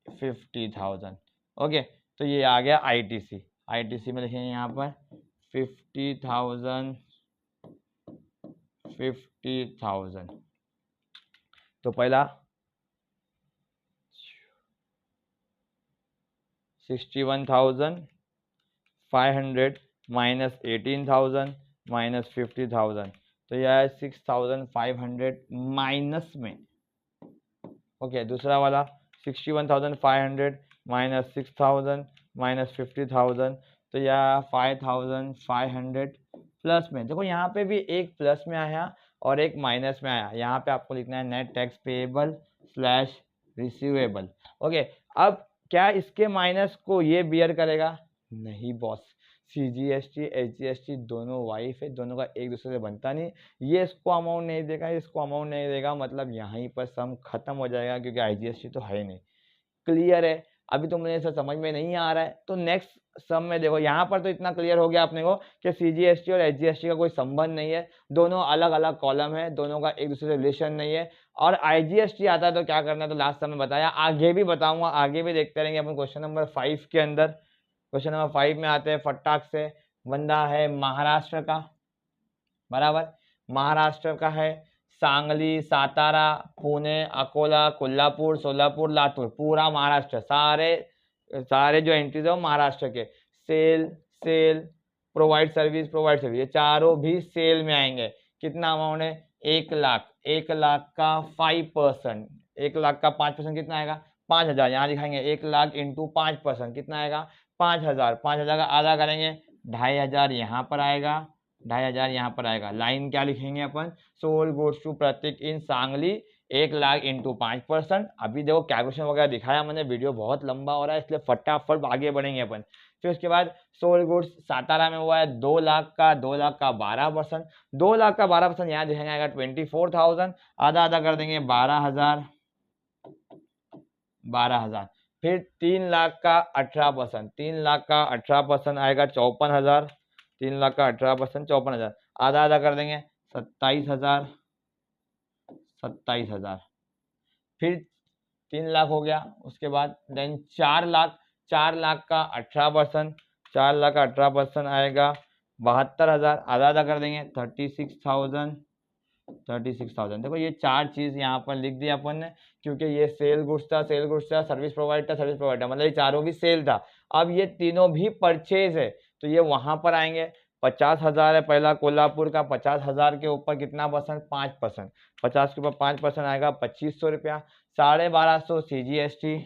50,000। ओके, तो ये आ गया ITC। ITC में लिखेंगे यहाँ पर 50,000, 50,000। तो पहला 61,500 माइनस 18,000 माइनस 50,000, तो यह है 6,500 माइनस में। ओके, दूसरा वाला 61,500 माइनस 6,000 माइनस 50,000, तो यह 5,500 प्लस में। देखो यहाँ पे भी एक प्लस में आया और एक माइनस में आया। यहाँ पे आपको लिखना है net tax payable slash receivable. Okay, अब क्या इसके माइनस को ये बियर करेगा? नहीं बॉस, CGST SGST दोनों वाइफ है, दोनों का एक दूसरे से बनता नहीं। ये इसको अमाउंट नहीं देगा, इसको अमाउंट नहीं देगा, मतलब यहीं पर सम खत्म हो जाएगा, क्योंकि IGST तो है नहीं। क्लियर है? अभी तो मुझे ऐसा समझ में नहीं आ रहा है तो नेक्स्ट सम में देखो, यहाँ पर तो इतना क्लियर हो गया अपने को कि CGST और SGST का कोई संबंध नहीं है, दोनों अलग अलग कॉलम है, दोनों का एक दूसरे से रिलेशन नहीं है। और IGST आता है तो क्या करना है, तो लास्ट समय बताया, आगे भी बताऊंगा, आगे भी देखते रहेंगे अपन क्वेश्चन नंबर 5 के अंदर। क्वेश्चन नंबर 5 में आते हैं फटाक से। बंदा है महाराष्ट्र का, बराबर, महाराष्ट्र का है, सांगली, सातारा, पुणे, अकोला, कोल्हापुर, सोलापुर, लातूर, पूरा महाराष्ट्र, सारे जो एंट्रीज है वो महाराष्ट्र के। Sell, sell, provide service, provide service, ये चारों भी सेल में आएंगे। कितना अमाउंट है? 1 लाख, 1 लाख का 5%, 1 लाख का 5% कितना आएगा? 5,000। यहाँ दिखाएंगे 1 लाख इंटू 5% कितना आएगा? 5,000। 5,000 का आधा करेंगे, 2,500 यहाँ पर आएगा, 2,500 यहाँ पर आएगा। लाइन क्या लिखेंगे अपन? Sold goods to Prateek in Sangli 1 lakh into 5%। अभी देखो कैलकुलेशन वगैरह दिखाया मैंने, वीडियो बहुत लंबा हो रहा है इसलिए फटाफट आगे बढ़ेंगे अपन। फिर उसके बाद सोल गुड्स सातारा में हुआ है 2 लाख का 12%, 2 लाख का 12% यहाँ दिखाएंगे आएगा 24,000, आधा आधा कर देंगे 12,000, 12,000। फिर 3 लाख का 18%, 3 लाख का 18% आएगा 54,000, 3 लाख का 18% 54,000, आधा आधा कर देंगे 27,000, 27,000। फिर 3 लाख हो गया, उसके बाद देन 4 लाख, 4 लाख का 18%, 4 लाख का 18% आएगा 72,000, आधा आधा कर देंगे 36,000, 36,000। देखो ये चार चीज यहाँ पर लिख दिया अपन ने, क्योंकि ये सेल गुड्स था, सेल गुड्स था, सर्विस प्रोवाइड था, सर्विस प्रोवाइड था, मतलब ये चारों भी सेल था। अब ये तीनों भी परचेज है तो ये वहां पर आएंगे। 50,000 है पहला कोल्हापुर का, 50,000 के ऊपर कितना परसेंट? 5%, 50 के ऊपर 5% आएगा 2,500 रुपया। 1,250 CGST,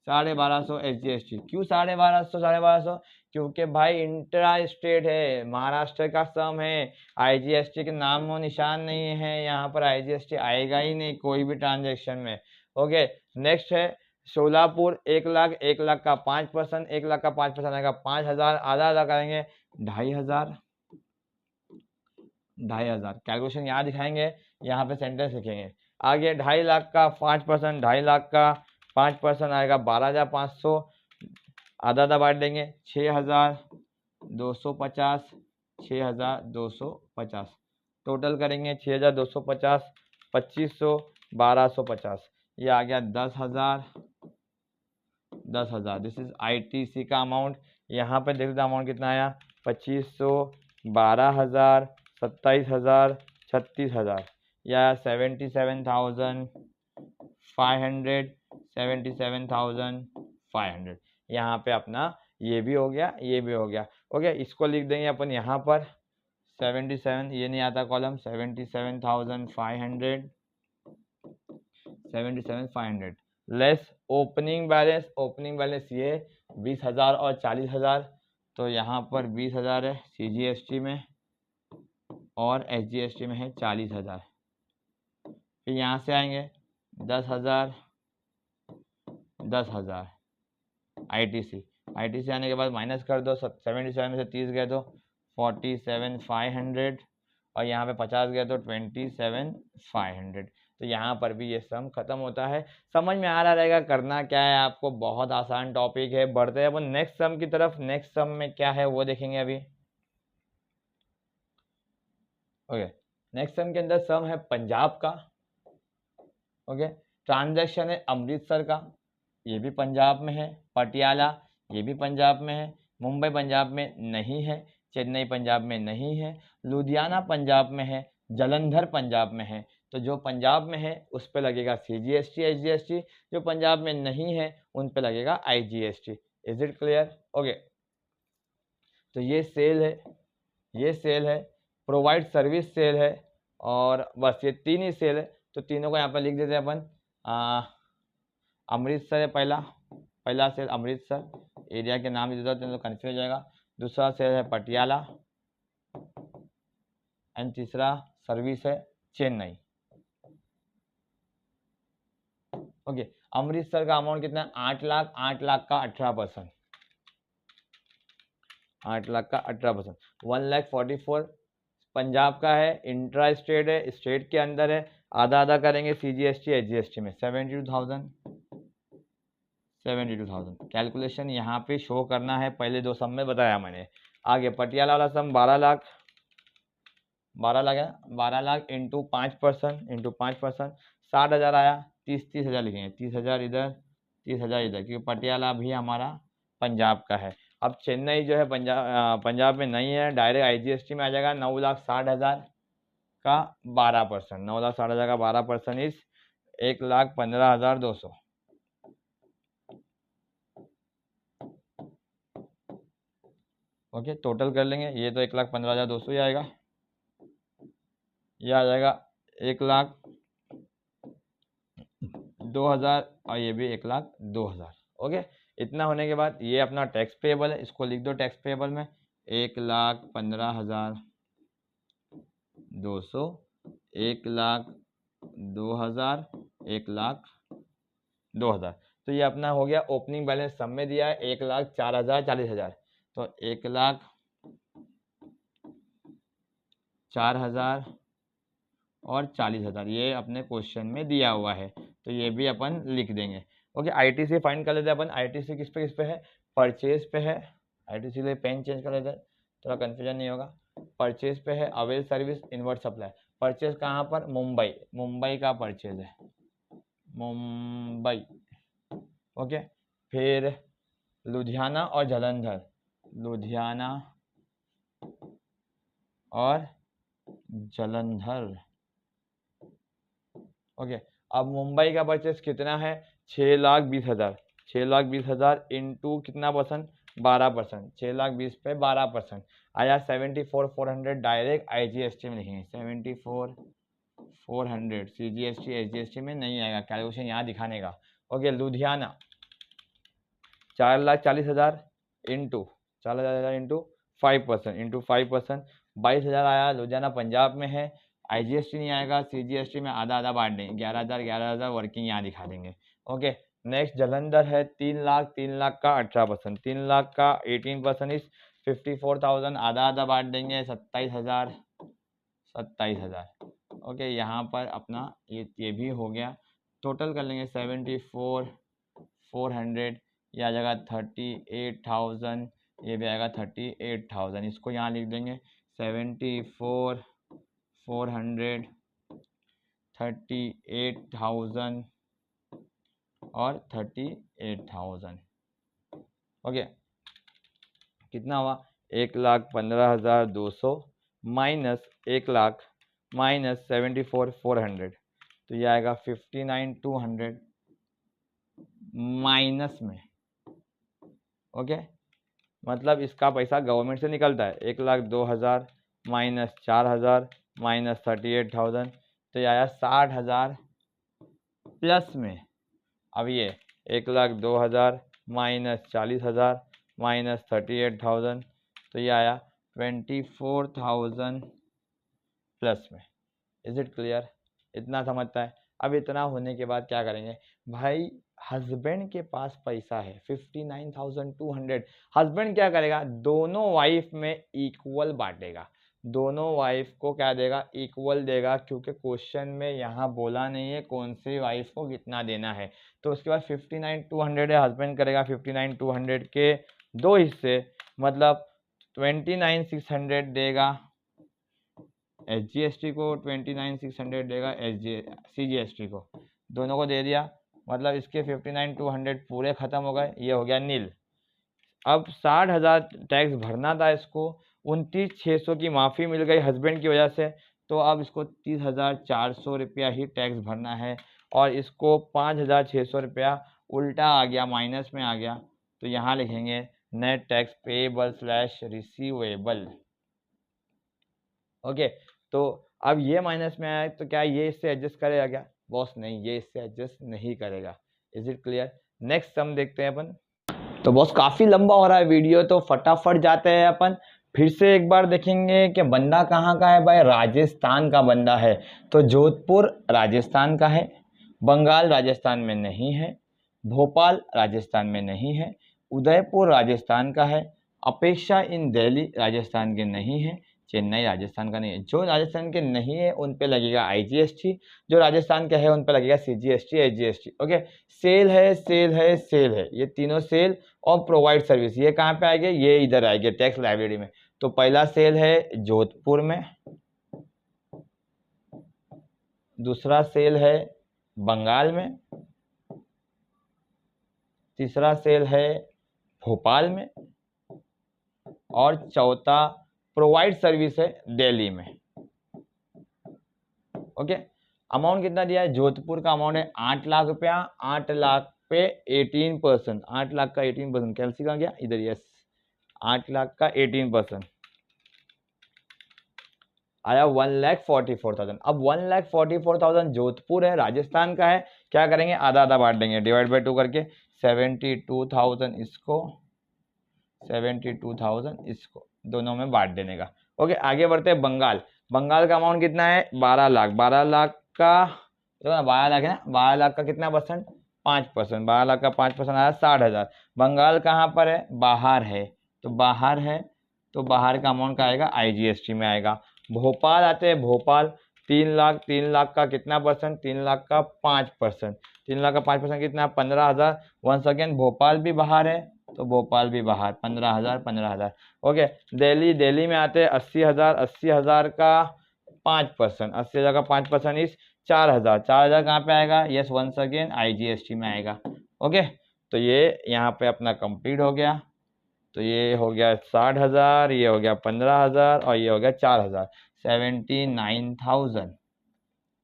1250 SGST। क्यों 1250? क्योंकि भाई इंट्रा स्टेट है, महाराष्ट्र का सम है, IGST के नामो निशान नहीं है, यहाँ पर IGST आएगा ही नहीं कोई भी ट्रांजेक्शन में। ओके, नेक्स्ट है सोलापुर 1 लाख, 1 लाख का 5%, 1 लाख का 5% आएगा 5000, आधा करेंगे 2500, 2500। कैलकुलेशन यहाँ दिखाएंगे, यहाँ पे सेंटेंस लिखेंगे। आगे 2.5 लाख का 5%, 2.5 लाख का 5% आएगा 12500, आधा बांट देंगे 6250, 6250। टोटल करेंगे 6250, 2500, 1250, ये आ गया 10,000, 10,000। दिस इज ITC का अमाउंट। यहाँ पे देख दो अमाउंट कितना आया, 2500, 12,000, 27,000, 36,000, या 77,500, 77,500। यहाँ पे अपना ये भी हो गया, ये भी हो गया। ओके, इसको लिख देंगे अपन यहाँ पर 77, ये नहीं आता column, 77,500, 77,500 less opening balance. Opening balance ये 20,000 और 40,000, तो यहाँ पर 20,000 है CGST में और SGST में है 40,000। फिर यहाँ से आएंगे 10,000, 10,000 ITC आने के बाद माइनस कर दो, 77 में से 30 गए तो 47,500, और यहाँ पे 50 गए तो 27,500। तो यहाँ पर भी ये सम खत्म होता है। समझ में आ रहा रहेगा करना क्या है आपको, बहुत आसान टॉपिक है। बढ़ते हैं अपन नेक्स्ट सम की तरफ। नेक्स्ट सम में क्या है वो देखेंगे अभी। ओके, नेक्स्ट सम के अंदर सम है पंजाब का। ओके, ट्रांजैक्शन है अमृतसर का, ये भी पंजाब में है। पटियाला, ये भी पंजाब में है। मुंबई पंजाब में नहीं है। चेन्नई पंजाब में नहीं है। लुधियाना पंजाब में है। जालंधर पंजाब में है। तो जो पंजाब में है उस पे लगेगा CGST SGST, जो पंजाब में नहीं है उन पे लगेगा IGST। Is it clear? Okay, तो ये सेल है, ये सेल है, प्रोवाइड सर्विस सेल है, और बस ये 3 ही सेल है। तो तीनों को यहाँ पर लिख देते हैं अपन। अमृतसर है पहला सेल अमृतसर, एरिया के नाम दे देते हैं तो कन्फ्यूज हो जाएगा। दूसरा सेल है पटियाला, एंड तीसरा सर्विस है चेन्नई। ओके, अमृतसर का अमाउंट कितना है? 8 लाख, 8 लाख का 18%, 8 लाख का 18%, 1,44,000। पंजाब का है, इंट्रा स्टेट है, स्टेट के अंदर है, आधा करेंगे CGST SGST में 72,000, 72,000। कैलकुलेशन यहाँ पे शो करना है, पहले 2 सम में बताया मैंने। आगे पटियाला वाला सम 12 लाख, 12 लाख है, 12 लाख इंटू 5%, 60,000 आया। 30,000 लिखेंगे, 30,000 इधर, 30,000 इधर, क्योंकि पटियाला भी हमारा पंजाब का है। अब चेन्नई जो है पंजाब में नहीं है, डायरेक्ट IGST में आ जाएगा। 9,60,000 का 12%, 9,60,000 का 12% इस 1,15,200। ओके, टोटल कर लेंगे, ये तो 1,15,200 ही आएगा, ये आ जाएगा 1,02,000, और ये भी 1,02,000। ओके, इतना होने के बाद ये अपना टैक्स पेएबल है, इसको लिख दो टैक्स पेएबल में 1,15,200, 1,02,000, 1,02,000। तो ये अपना हो गया ओपनिंग बैलेंस। सब में दिया है 1,04,000, 40,000, तो 1,04,000 और 40,000 ये अपने क्वेश्चन में दिया हुआ है, तो ये भी अपन लिख देंगे। ओके, ITC फाइंड कर लेते हैं अपन। ITC किस पे है? परचेज पे है। ITC लिए पेन चेंज कर लेते हैं, थोड़ा कन्फ्यूजन नहीं होगा। परचेज पे है, avail service, inward supply. Purchase कहाँ पर? मुंबई, मुंबई का परचेज है, मुंबई। ओके, फिर लुधियाना और जालंधर, लुधियाना और जालंधर। ओके, अब मुंबई का परचेस कितना है? 6,20,000, 6,20,000 इंटू कितना परसेंट? 12%, 6,20,000 पे 12% आया 74,400। डायरेक्ट IGST में लिखेंगे 74,400, CGST SGST में नहीं आएगा, कैलकुलेशन यहाँ दिखाने का। Okay, Ludhiana, 4,40,000 into 4,000 into 5% into 5%, 22,000 आया। लुधियाना पंजाब में है, IGST नहीं आएगा, CGST में आधा आधा बांट देंगे, 11,000 वर्किंग यहाँ दिखा देंगे। ओके, नेक्स्ट जलंधर है 3 लाख, 3 लाख का 18%, 3 लाख का 18% इस 54,000, आधा आधा बांट देंगे 27,000। ओके, यहाँ पर अपना ये भी हो गया, टोटल कर लेंगे 74,400, ये आ जाएगा 38,000, ये भी आएगा 38,000, इसको यहाँ लिख देंगे 74,400, 38,000 और 38,000। ओके, कितना हुआ 1,15,200 माइनस 1 लाख माइनस 74,400, तो ये आएगा 59,200 माइनस में। ओके, मतलब इसका पैसा गवर्नमेंट से निकलता है 1,02,000 माइनस 4,000 माइनस 38,000, तो ये आया 60,000 प्लस में। अब ये 1,02,000 माइनस 40,000 माइनस 38,000, तो ये आया 24,000 प्लस में। Is it clear? इतना समझता है। अब इतना होने के बाद क्या करेंगे भाई, हस्बैंड के पास पैसा है 59,200, हस्बैंड क्या करेगा, दोनों वाइफ में इक्वल बांटेगा, दोनों वाइफ को क्या देगा, इक्वल देगा, क्योंकि क्वेश्चन में यहाँ बोला नहीं है कौन सी वाइफ को कितना देना है। तो उसके बाद 59,200 है, हस्बैंड करेगा 59,200 के 2 हिस्से, मतलब 29,600 देगा SGST को, 29,600 देगा CGST को, दोनों को दे दिया, मतलब इसके 59,200 पूरे खत्म हो गए, ये हो गया नील। अब 60,000 टैक्स भरना था इसको, 29,600 की माफ़ी मिल गई हस्बैंड की वजह से, तो अब इसको 30,400 रुपया ही टैक्स भरना है, और इसको 5,600 रुपया उल्टा आ गया, माइनस में आ गया, तो यहाँ लिखेंगे net tax payable slash receivable. Okay, तो अब ये माइनस में आया, तो क्या ये इससे एडजस्ट करेगा क्या? बॉस नहीं, ये इससे एडजस्ट नहीं करेगा। Is it clear? Next sum देखते हैं अपन। तो बॉस काफ़ी लंबा हो रहा है वीडियो, तो फटाफट जाते हैं अपन। फिर से एक बार देखेंगे कि बंदा कहाँ का है भाई, राजस्थान का बंदा है, तो जोधपुर राजस्थान का है, बंगाल राजस्थान में नहीं है, भोपाल राजस्थान में नहीं है, उदयपुर राजस्थान का है, अपेक्षा इन दिल्ली राजस्थान के नहीं है, चेन्नई राजस्थान का नहीं है। जो राजस्थान के नहीं है उन पे लगेगा IGST, जो राजस्थान के है उन पे लगेगा CGST SGST। ओके, सेल है, सेल है, सेल है, ये तीनों सेल और प्रोवाइड सर्विस, ये कहाँ पे आएंगे, ये इधर आएंगे टैक्स लाइब्रेरी में। तो पहला सेल है जोधपुर में, दूसरा सेल है बंगाल में, तीसरा सेल है भोपाल में, और चौथा प्रोवाइड सर्विस है दिल्ली में। ओके, अमाउंट कितना दिया है, जोधपुर का अमाउंट है 8 लाख रुपया, 8 लाख पे 18%, 8 लाख का 18%, कैलसी कहाँ गया, इधर, यस, 8 लाख का 18% आया 1,44,000। अब 1,44,000 जोधपुर है, राजस्थान का है, क्या करेंगे, आधा आधा बांट देंगे, डिवाइड बाई 2 करके, 72,000 इसको, 72,000 इसको, दोनों में बांट देने का। ओके, आगे बढ़ते हैं। बंगाल, बंगाल का अमाउंट कितना है, 12 लाख, 12 लाख का, तो 12 लाख है ना, 12 लाख का कितना परसेंट, 5%, 12 लाख का 5% आया 60,000। बंगाल कहाँ पर है, बाहर है, तो बाहर है, तो बाहर का अमाउंट का आएगा IGST में आएगा। भोपाल आते हैं, भोपाल 3 लाख, 3 लाख का कितना परसेंट, 3 लाख का 5%, 3 लाख का 5% कितना, 15,000। वंस अगेन भोपाल भी बाहर है, तो भोपाल भी बाहर, 15,000, 15,000। ओके, दिल्ली, दिल्ली में आते हैं 80,000, 80,000 का 5%, 80,000 का 5% इस 4,000, 4,000 कहाँ पे आएगा, यस, वंस अगेन IGST में आएगा। ओके, तो ये यहाँ पे अपना कंप्लीट हो गया, तो ये हो गया 60,000, ये हो गया 15,000, और ये हो गया 4,000, 79,000,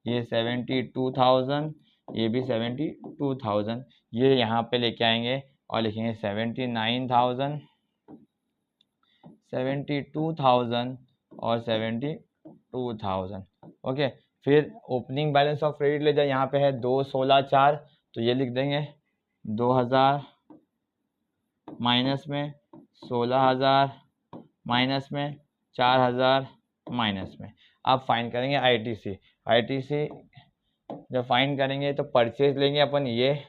ये 72,000, ये भी 72,000, ये यहाँ पे लेके आएंगे और लिखेंगे 79,000, 72,000 और 72,000। ओके, फिर ओपनिंग बैलेंस ऑफ क्रेडिट ले जाए, यहाँ पे है 216,400, तो ये लिख देंगे 2,000 माइनस में 16,000, माइनस में 4,000, माइनस में आप फाइन करेंगे आईटीसी। आईटीसी जब फाइन करेंगे तो परचेज लेंगे अपन ये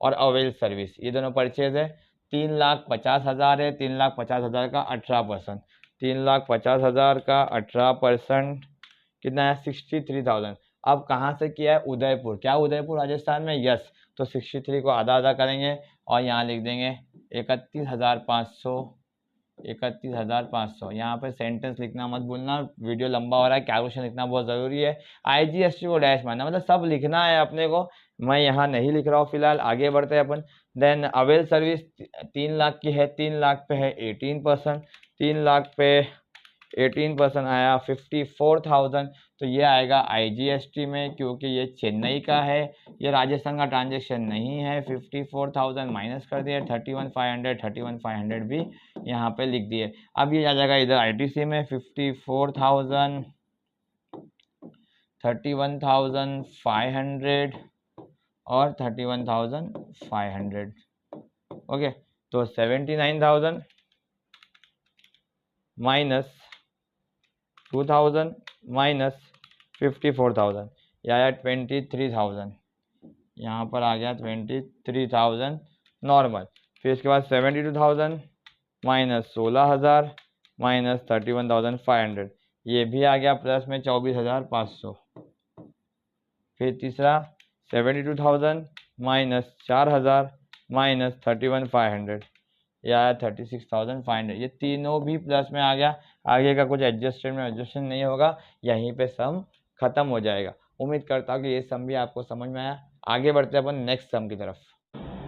और अवेल सर्विस, ये दोनों परचेज है। 3,50,000 है, 3,50,000 का 18%, 3,50,000 का 18% कितना है 63,000। अब कहाँ से किया है, उदयपुर, क्या उदयपुर राजस्थान में, यस। तो 63 को आधा आधा करेंगे और यहाँ लिख देंगे 31,500, 31,500। यहाँ पे सेंटेंस लिखना मत भूलना, वीडियो लंबा हो रहा है, कैलकुलेशन लिखना बहुत ज़रूरी है। आईजीएसटी को डैश मारना, मतलब सब लिखना है अपने को, मैं यहाँ नहीं लिख रहा हूँ फिलहाल, आगे बढ़ते हैं अपन। देन अवेल सर्विस 3 लाख की है, 3 लाख पे है 18%, 3 लाख पे 18% आया 54,000। तो ये आएगा आईजीएसटी में, क्योंकि ये चेन्नई का है, ये राजस्थान का ट्रांजेक्शन नहीं है। 54,000 माइनस कर दिया, 31,500, 31,500 भी यहाँ पे लिख दिए। अब ये आ जाएगा इधर आईटीसी में 54,000, 31,500 और 31,500। ओके, तो 79,000 माइनस 2,000 माइनस 54,000, यह आया 23,000, यहाँ पर आ गया 23,000 नॉर्मल। फिर इसके बाद 72,000 माइनस 16,000 माइनस 31,500, ये भी आ गया प्लस में 24,500। फिर तीसरा 72,000 माइनस 4,000 माइनस 31,500, यह आया 36,500। ये तीनों भी प्लस में आ गया, आगे का कुछ एडजस्टमेंट नहीं होगा, यहीं पे सम खत्म हो जाएगा। उम्मीद करता हूँ कि ये सम भी आपको समझ में आया। आगे बढ़ते हैं अपन नेक्स्ट सम की तरफ।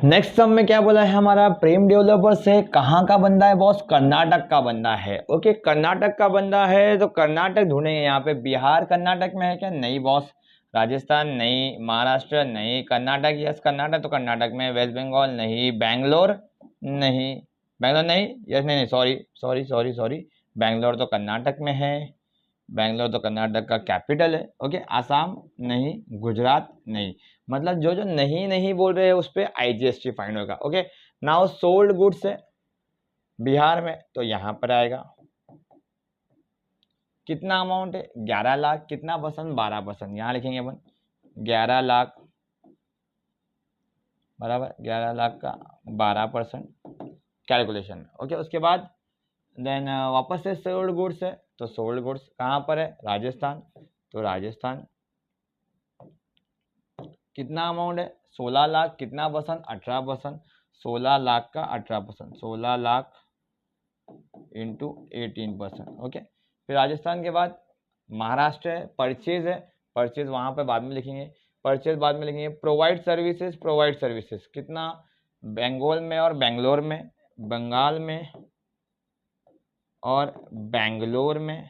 नेक्स्ट सम में क्या बोला है हमारा, प्रेम डेवलपर्स है, कहाँ का बंदा है बॉस, कर्नाटक का बंदा है। ओके, कर्नाटक का बंदा है तो कर्नाटक ढूंढेंगे, यहाँ पे बिहार कर्नाटक में है क्या, नहीं बॉस। राजस्थान नहीं, महाराष्ट्र नहीं, कर्नाटक, यस कर्नाटक तो कर्नाटक में, वेस्ट बंगाल नहीं, बैंगलोर नहीं, बैंगलोर नहीं, यस नहीं, सॉरी, बैंगलोर तो कर्नाटक में है, बैंगलोर तो कर्नाटक का कैपिटल है। ओके, आसाम नहीं, गुजरात नहीं, मतलब जो जो नहीं नहीं बोल रहे हैं उस पर आईजीएसटी फाइन होगा। ओके, नाउ सोल्ड गुड्स है बिहार में, तो यहाँ पर आएगा कितना अमाउंट है 11 लाख, कितना परसेंट 12%, यहाँ लिखेंगे अपन 11 लाख बराबर 11 लाख का 12% कैलकुलेशन में। ओके, उसके बाद देन वापस से सोल्ड गुड्स है, तो सोल्ड गुड्स कहाँ पर है, राजस्थान, तो राजस्थान कितना अमाउंट है 16 लाख, कितना परसेंट 18%, 16 लाख का 18%, 16 लाख इंटू 18%। ओके, फिर राजस्थान के बाद महाराष्ट्र है, परचेज है, परचेज वहाँ पे बाद में लिखेंगे, परचेज बाद में लिखेंगे। प्रोवाइड सर्विसेज कितना, बंगाल में और बेंगलोर में, बंगाल में और बेंगलोर में,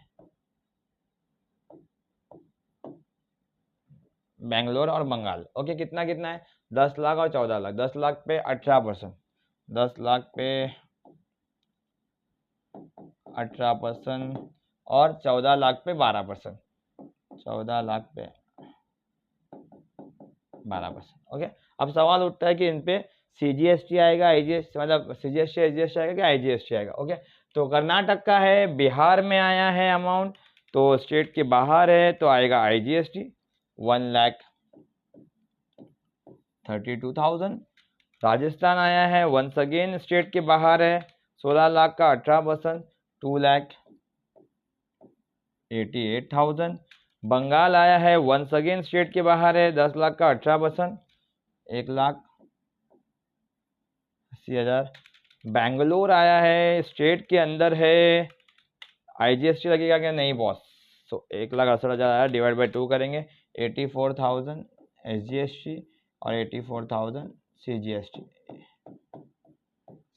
बेंगलोर और बंगाल। ओके, कितना कितना है 10 लाख और 14 लाख, 10 लाख पे 18%, 10 लाख पे 18% और 14 लाख पे 12%, 14 लाख पे 12%। ओके, अब सवाल उठता है कि इन पे सीजीएसटी आएगा, आईजीएसटी, मतलब सीजीएसटी आईजीएसटी आएगा कि आईजीएसटी आएगा। ओके, तो कर्नाटक का है, बिहार में आया है अमाउंट, तो स्टेट के बाहर है तो आएगा आईजीएसटी 1,32,000। राजस्थान आया है, वंस अगेन स्टेट के बाहर है, 16 लाख का 18%, 2,88,000। बंगाल आया है, वंस अगेन स्टेट के बाहर है, 10 लाख का 18%, 1,80,000। बेंगलोर आया है, स्टेट के अंदर है, आईजीएसटी लगेगा क्या, नहीं बॉस, तो 1,68,000 आया, डिवाइड बाई 2 करेंगे, 84,000 एसजीएसटी और 84,000 सीजीएसटी,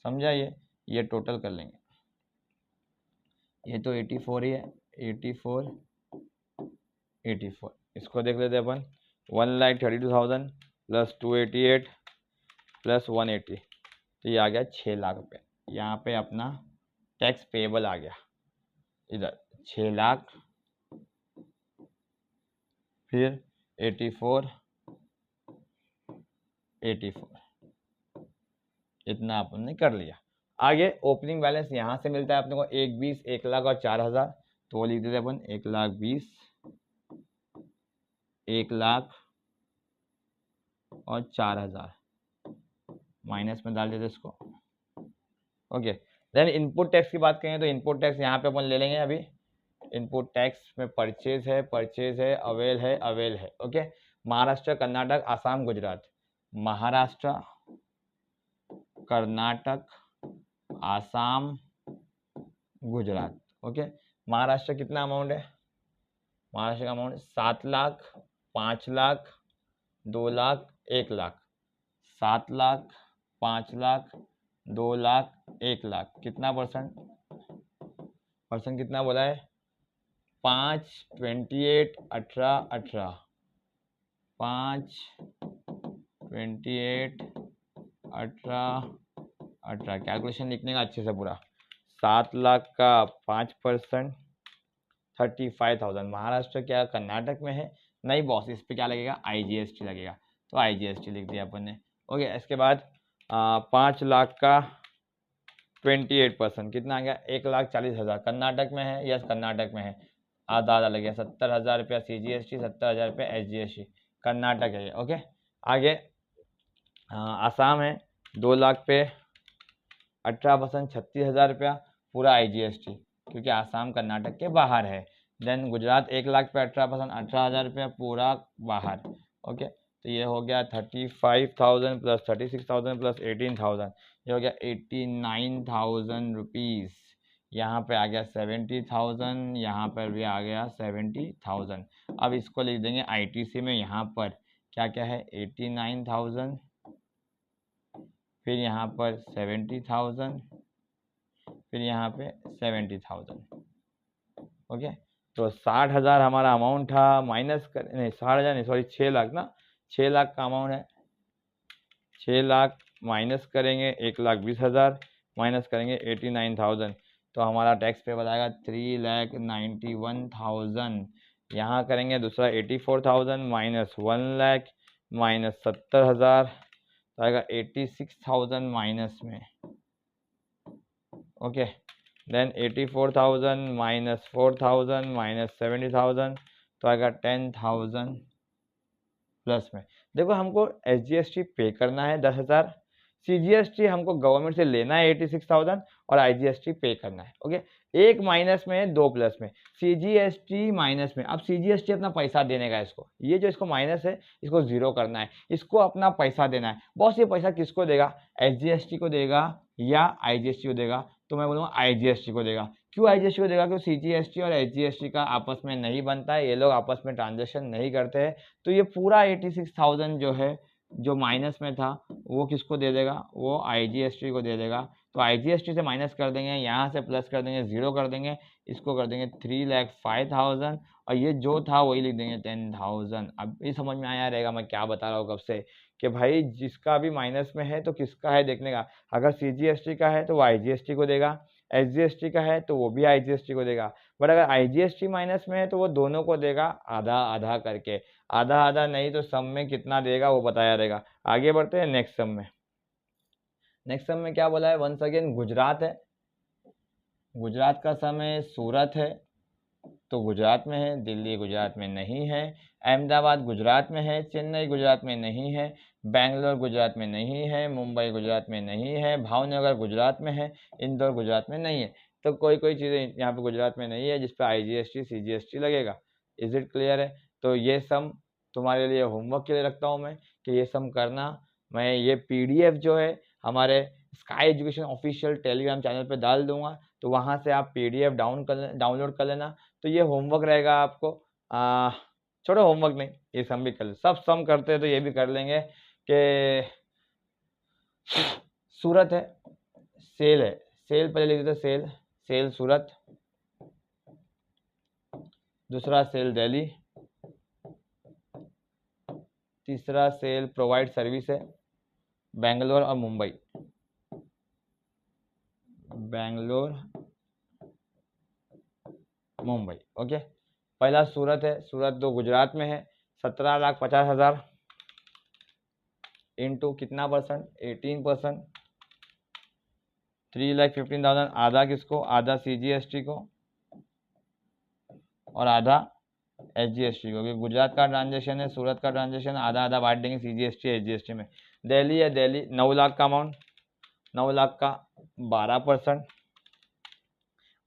समझा। ये टोटल कर लेंगे, ये तो 84 ही है, 84 इसको देख लेते हैं अपन, 1,32,000 प्लस 288 प्लस 180, तो ये आ गया 6 लाख रुपये। यहाँ पे अपना टैक्स पेएबल आ गया, इधर 6 लाख, फिर 84 इतना अपन ने कर लिया। आगे ओपनिंग बैलेंस यहाँ से मिलता है अपने को 1,20,000, 1,00,000 और 4,000, तो वो लिख देते अपन 1,20,000, 1,00,000 और 4,000, माइनस में डाल देते इसको। ओके, देन इनपुट टैक्स की बात करें तो इनपुट टैक्स यहाँ पे अपन ले लेंगे अभी। इनपुट टैक्स में परचेज है, अवेल है। ओके, महाराष्ट्र, कर्नाटक, आसाम, गुजरात। महाराष्ट्र, कर्नाटक, आसाम, गुजरात। ओके, महाराष्ट्र कितना अमाउंट है? महाराष्ट्र का अमाउंट 7 लाख, 5 लाख, 2 लाख, 1 लाख। 7 लाख, 5 लाख, 2 लाख, 1 लाख। कितना परसेंट कितना बोला है? 5, 28, 18, 18, 5, 28, 18, 18। कैलकुलेशन लिखने का अच्छे से पूरा। 7 लाख का 5%, 35,000। महाराष्ट्र क्या कर्नाटक में है? नहीं बॉस, इस पे क्या लगेगा? IGST लगेगा, तो IGST लिख दिया अपन ने। ओके, इसके बाद 5 लाख का 28% कितना आ गया? 1,40,000। कर्नाटक में है? यस कर्नाटक में है, आधा आधा लग गया। 70,000 रुपया CGST, 70,000 रुपया SGST। कर्नाटक है ये। ओके, आगे आसाम है, 2 लाख पे 18%, 36,000 रुपया पूरा IGST, क्योंकि आसाम कर्नाटक के बाहर है। देन गुजरात 1 लाख पे 18%, 18,000 रुपया पूरा बाहर। ओके, तो ये हो गया 35,000 प्लस 36,000 प्लस 18,000, ये हो गया 89,000 रुपीज़। यहाँ पे आ गया 70,000, यहाँ पर भी आ गया 70,000। अब इसको लिख देंगे ITC में। यहाँ पर क्या क्या है? 89,000, फिर यहाँ पर 70,000, फिर यहाँ पे 70,000। ओके, तो 60,000 हमारा अमाउंट था, माइनस कर नहीं 60,000 नहीं सॉरी 6 लाख ना, 6 लाख का अमाउंट है। 6 लाख माइनस करेंगे 1,20,000, माइनस करेंगे 89,000, तो हमारा टैक्स पेबल आएगा 3,91,000। यहाँ करेंगे दूसरा 84,000 माइनस 1 लाख माइनस 70,000, तो आएगा 86,000 माइनस में। ओके, देन 84,000 माइनस 4,000 माइनस 70,000, तो आएगा 10,000 प्लस में। देखो हमको SGST पे करना है 10,000, CGST हमको गवर्नमेंट से लेना है 86,000 और IGST पे करना है। ओके, एक माइनस में है, 2 प्लस में। CGST माइनस में। अब CGST अपना पैसा देने का, इसको ये जो इसको माइनस है इसको 0 करना है, इसको अपना पैसा देना है। बॉस ये पैसा किसको देगा? SGST को देगा या IGST को देगा? तो मैं बोलूँगा IGST को देगा। क्यों IGST को देगा? क्योंकि CGST और SGST का आपस में नहीं बनता है, ये लोग आपस में ट्रांजेक्शन नहीं करते हैं। तो ये पूरा 86,000 जो है, जो माइनस में था, वो किसको दे देगा? वो IGST को दे देगा। तो IGST से माइनस कर देंगे, यहाँ से प्लस कर देंगे, 0 कर देंगे, इसको कर देंगे 3,05,000 और ये जो था वही लिख देंगे 10,000। अब ये समझ में आया रहेगा मैं क्या बता रहा हूँ कब से, कि भाई जिसका भी माइनस में है तो किसका है देखने का। अगर CGST का है तो वो IGST को देगा, SGST का है तो वो भी IGST को देगा, बट अगर IGST माइनस में है तो वो दोनों को देगा आधा आधा करके। आधा आधा नहीं तो सम में कितना देगा वो बताया रहेगा। आगे बढ़ते हैं नेक्स्ट सम में। नेक्स्ट सम में क्या बोला है? वंस अगेन गुजरात है, गुजरात का सम है। सूरत है तो गुजरात में है, दिल्ली गुजरात में नहीं है। अहमदाबाद गुजरात में है, चेन्नई गुजरात में नहीं है, बेंगलोर गुजरात में नहीं है, मुंबई गुजरात में नहीं है, भावनगर गुजरात में है, इंदौर गुजरात में नहीं है। तो कोई कोई चीज़ें यहाँ पे गुजरात में नहीं है जिस पे IGST CGST लगेगा। इज इट क्लियर है? तो ये सम तुम्हारे लिए होमवर्क के लिए रखता हूँ मैं कि ये सम करना। मैं ये PDF जो है हमारे sky education official Telegram channel पे डाल दूंगा, तो वहाँ से आप PDF डाउनलोड कर लेना। तो ये होमवर्क रहेगा आपको। छोड़ो होमवर्क नहीं, ये सम भी कर ले, सब सम करते हैं तो ये भी कर लेंगे कि सूरत है, सेल है, सेल पहले लिख देते, सेल सेल सूरत, दूसरा सेल दिल्ली, तीसरा सेल प्रोवाइड सर्विस है बेंगलोर और मुंबई। बेंगलोर मुंबई। ओके, पहला सूरत है, सूरत तो गुजरात में है। 17,50,000 इंटू कितना परसेंट? 18%, 3,15,000 आधा किसको, आधा CGST को और आधा SGST को, क्योंकि गुजरात का ट्रांजेक्शन है, सूरत का ट्रांजेक्शन, आधा आधा बांट देंगे CGST SGST में। दिल्ली है, दिल्ली 9 लाख का अमाउंट, 9 लाख का 12%,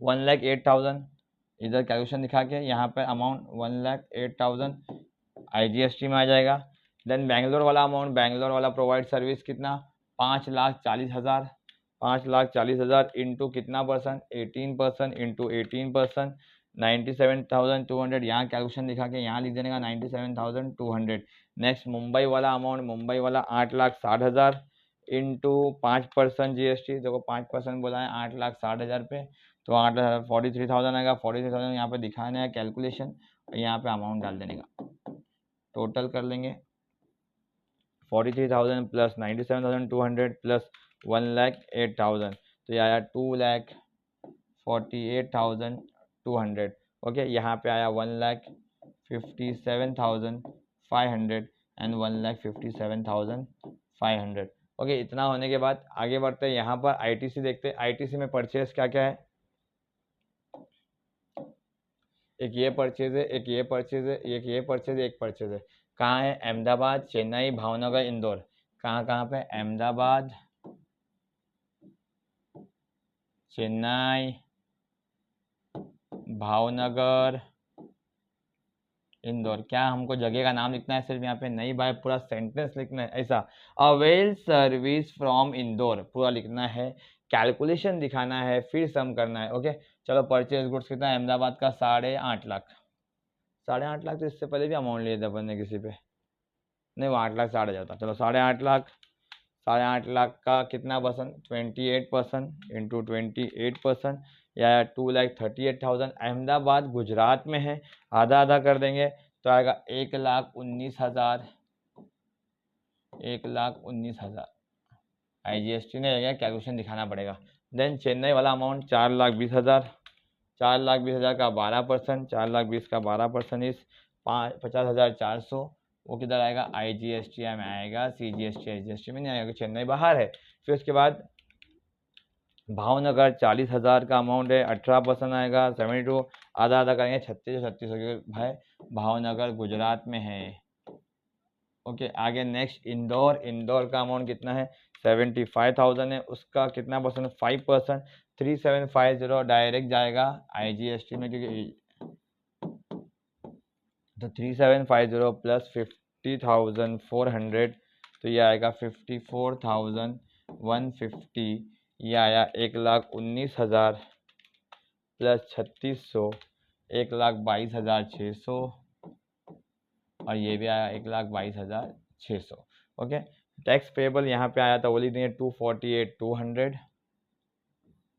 1,08,000 इधर कैलकुलेशन दिखा के यहाँ पर अमाउंट 1,08,000 IGST में आ जाएगा। देन बैंगलोर वाला अमाउंट, बैंगलोर वाला प्रोवाइड सर्विस कितना, 5,40,000, 5,40,000 इंटू कितना परसेंट, 18% इंटू 18%, 97,200 यहाँ कैलकुलेशन दिखा के यहाँ लिख देने का 97,200। नेक्स्ट मुंबई वाला अमाउंट, मुंबई वाला 8,60,000 इंटू 5% GST, देखो 5% बोला है 8,60,000 पे, तो 43,000 आएगा। 43,000 यहाँ पे दिखाना है कैलकुलेशन, यहाँ पे अमाउंट डाल देने का, टोटल कर लेंगे 43,000 प्लस 97,200 प्लस 1,08,000, तो ये आया 2,48,200। ओके, यहाँ पे आया 1,57,500 एंड 1,57,500। ओके, इतना होने के बाद आगे बढ़ते हैं, यहाँ पर ITC देखते हैं। ITC में परचेज क्या क्या है, एक ये परचेज है, एक ये परचेज है, एक ये परचेज है, एक परचेज है। कहाँ है, अहमदाबाद, चेन्नई, भावनगर, इंदौर। कहाँ कहाँ पे, अहमदाबाद, चेन्नई, भावनगर, इंदौर। क्या हमको जगह का नाम लिखना है सिर्फ यहाँ पे, नहीं भाई, पूरा सेंटेंस लिखना है ऐसा। अवेल सर्विस फ्रॉम इंदौर पूरा लिखना है, कैलकुलेशन दिखाना है, फिर सम करना है। ओके, चलो परचेज गुड्स कितना है, अहमदाबाद का 8.5 लाख, 8.5 लाख तो इससे पहले भी अमाउंट लिया था अपन ने किसी पे, नहीं वो 8,60,000 था। चलो 8.5 लाख, 8.5 लाख का कितना परसेंट, 28% इंटू 28%, या 2,38,000। अहमदाबाद गुजरात में है, आधा आधा कर देंगे तो आएगा 1,19,000, 1,19,000 IGST नहीं रहेगा, कैलकुलेशन दिखाना पड़ेगा। देन चेन्नई वाला अमाउंट 4,20,000, 4,20,000 का 12%, 4,20,000 का 12% इस 50,400, वो किधर आएगा, IGST में आएगा, CGST SGST में नहीं आएगा, चेन्नई बाहर है। फिर उसके बाद भावनगर 40,000 का अमाउंट है, 18% आएगा, 72 आधा आधा करेंगे 3600 भाई, भावनगर गुजरात में है। ओके, आगे नेक्स्ट इंदौर, इंदौर का अमाउंट कितना है, 75,000 है, उसका कितना परसेंट, 5%, 3,750 डायरेक्ट जाएगा IGST में, क्योंकि तो 3,750 प्लस 50,400, तो ये आएगा 54,150, ये आया 1,19,000 प्लस 3,600, 1,22,600, और ये भी आया 1,22,600। ओके, टैक्स पेबल यहाँ पे आया था, वो लिख देंगे 248,200,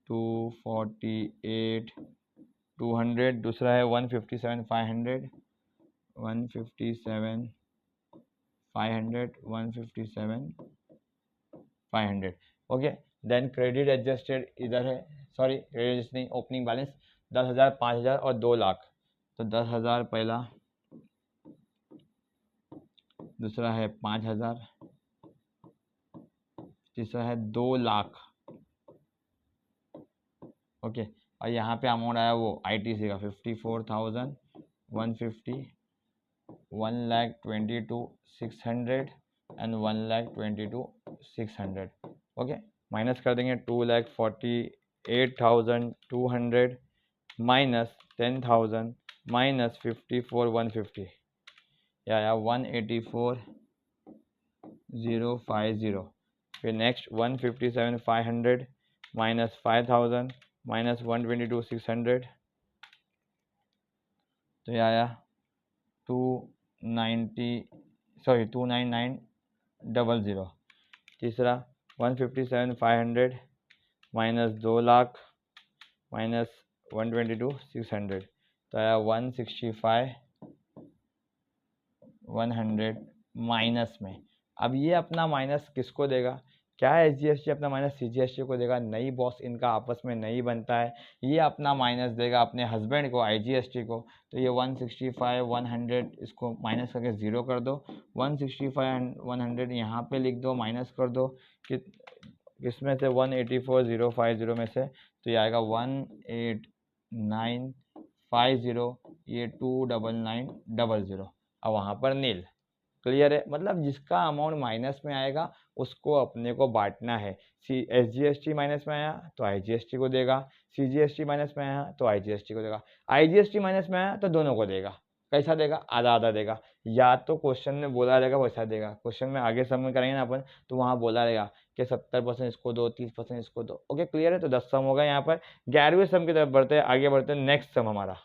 248,200। दूसरा है 157,500, 157,500, 157,500। ओके, देन क्रेडिट एडजस्टेड इधर है, सॉरी क्रेडिट एडजस्ट नहीं, ओपनिंग बैलेंस 10,000, 5,000 और 2 लाख। तो 10,000 पहला, दूसरा है 5,000, तीसरा है 2 लाख। ओके, और यहाँ पे अमाउंट आया वो ITC का 54,150, 1,22,600 एंड 1,22,600। ओके, माइनस कर देंगे 2,48,200 माइनस 10,000 माइनस 54,150, या 184,050। फिर नेक्स्ट 157,500 माइनस 5,000 माइनस 122,600, तो ये आया 299,000। तीसरा 157,500 माइनस 2 लाख माइनस 122,600, तो आया 165,100 माइनस में। अब ये अपना माइनस किसको देगा, क्या SGST अपना माइनस CGST को देगा, नहीं बॉस, इनका आपस में नहीं बनता है। ये अपना माइनस देगा अपने हस्बैंड को, IGST को। तो ये 165,100 इसको माइनस करके 0 कर दो, 165,100 यहाँ पे लिख दो, माइनस कर दो कि इसमें से 184,050 में से तो ये आएगा 18950, ये 29900 और वहाँ पर नील। क्लियर है, मतलब जिसका अमाउंट माइनस में आएगा उसको अपने को बांटना है। SGST माइनस में आया तो IGST को देगा, CGST माइनस में आया तो IGST को देगा, IGST माइनस में आया तो दोनों को देगा। कैसा देगा? आधा आधा देगा। या तो क्वेश्चन में बोला रहेगा वैसा देगा, क्वेश्चन में आगे सबमिट करेंगे ना अपन तो वहाँ बोला रहेगा कि 70% इसको दो, 30% इसको दो। ओके क्लियर है, तो 10 सम होगा यहाँ पर। 11वें सम की तरफ बढ़ते हैं, आगे बढ़ते हैं। नेक्स्ट सम हमारा,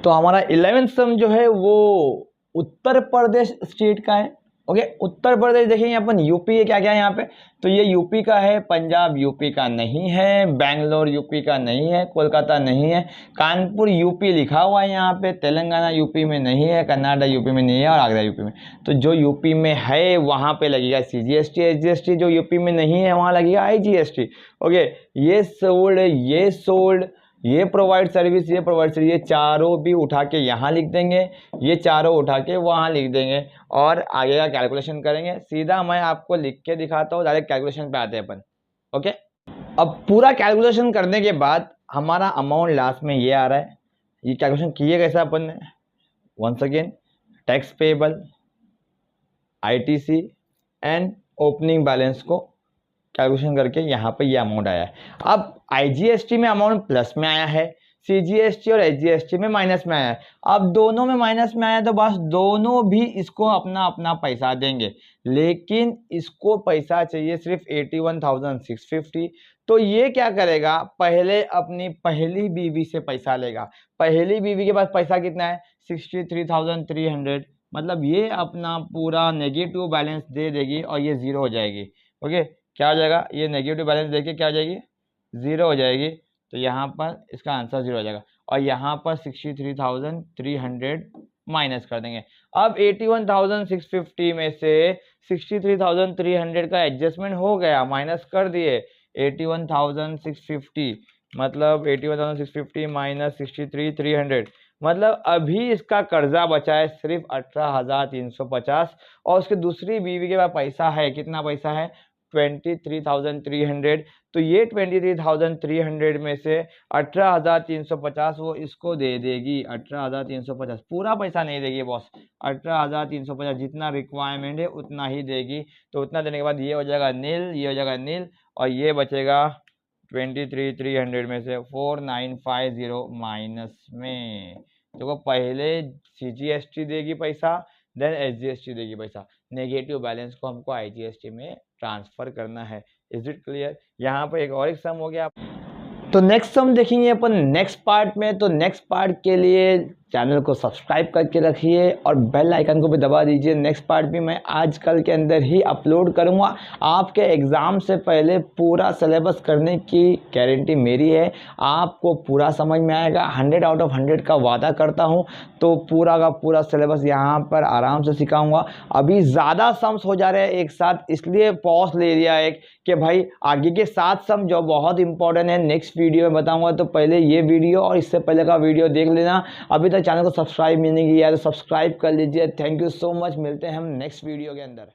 तो हमारा 11th सम जो है वो उत्तर प्रदेश स्टेट का है। ओके, उत्तर प्रदेश देखेंगे अपन, यूपी है क्या क्या है यहाँ पे, तो ये यूपी का है, पंजाब यूपी का नहीं है, बेंगलोर यूपी का नहीं है, कोलकाता नहीं है, कानपुर यूपी लिखा हुआ है यहाँ पे, तेलंगाना यूपी में नहीं है, कर्नाटक यूपी में नहीं है और आगरा यूपी में। तो जो यूपी में है वहाँ पे लगेगा CGST SGST, जो यूपी में नहीं है वहाँ लगेगा IGST। ओके, ये सोल्ड, ये सोल्ड, ये प्रोवाइड सर्विस, ये प्रोवाइड सर्विस, ये चारों भी उठा के यहाँ लिख देंगे, ये चारों उठा के वहाँ लिख देंगे और आगे का कैलकुलेशन करेंगे। सीधा मैं आपको लिख के दिखाता हूँ, डायरेक्ट कैलकुलेशन पे आते हैं अपन। ओके, अब पूरा कैलकुलेशन करने के बाद हमारा अमाउंट लास्ट में ये आ रहा है। ये कैलकुलेशन किए कैसे अपन ने? Once again, tax payable, ITC and opening balance को कैलकुलेशन करके यहाँ पे ये अमाउंट आया है। अब IGST में अमाउंट प्लस में आया है, CGST और SGST में माइनस में आया है। अब दोनों में माइनस में आया तो बस दोनों भी इसको अपना अपना पैसा देंगे, लेकिन इसको पैसा चाहिए सिर्फ 81,650। तो ये क्या करेगा, पहले अपनी पहली बीवी से पैसा लेगा। पहली बीवी के पास पैसा कितना है? 63,300। मतलब ये अपना पूरा नेगेटिव बैलेंस दे देगी और ये जीरो हो जाएगी। ओके, क्या हो जाएगा? ये नेगेटिव बैलेंस देखिए क्या हो जाएगी? जीरो हो जाएगी। तो यहाँ पर इसका आंसर जीरो हो जाएगा और यहाँ पर 63,300 माइनस कर देंगे। अब 81,650 में से 63,300 का एडजस्टमेंट हो गया, माइनस कर दिए। 81,650 मतलब 81,650 माइनस 63,300 मतलब अभी इसका कर्जा बचा है सिर्फ 18,350 और उसके दूसरी बीवी के पास पैसा है, कितना पैसा है? 23,300। तो ये 23,300 में से 18,350 वो इसको दे देगी। 18,350 पूरा पैसा नहीं देगी बॉस, 18,350 जितना रिक्वायरमेंट है उतना ही देगी। तो उतना देने के बाद ये हो जाएगा नील, ये हो जाएगा नील और ये बचेगा 23,300 में से 4,950 माइनस में। देखो पहले CGST देगी पैसा, देन SGST देगी पैसा। नेगेटिव बैलेंस को हमको IGST में ट्रांसफर करना है। Is it clear? यहाँ पर एक सम हो गया। तो नेक्स्ट सम देखेंगे अपन नेक्स्ट पार्ट में। तो नेक्स्ट पार्ट के लिए चैनल को सब्सक्राइब करके रखिए और बेल आइकन को भी दबा दीजिए। नेक्स्ट पार्ट भी मैं आजकल के अंदर ही अपलोड करूंगा। आपके एग्ज़ाम से पहले पूरा सिलेबस करने की गारंटी मेरी है। आपको पूरा समझ में आएगा, 100 आउट ऑफ 100 का वादा करता हूं। तो पूरा का पूरा सिलेबस यहाँ पर आराम से सिखाऊंगा। अभी ज़्यादा सम्स हो जा रहे हैं एक साथ, इसलिए पॉज ले लिया एक कि भाई आगे के 7 सम जो बहुत इंपॉर्टेंट है नेक्स्ट वीडियो में बताऊंगा। तो पहले ये वीडियो और इससे पहले का वीडियो देख लेना। अभी तक चैनल को सब्सक्राइब नहीं किया है तो सब्सक्राइब कर लीजिए। थैंक यू सो मच, मिलते हैं हम नेक्स्ट वीडियो के अंदर।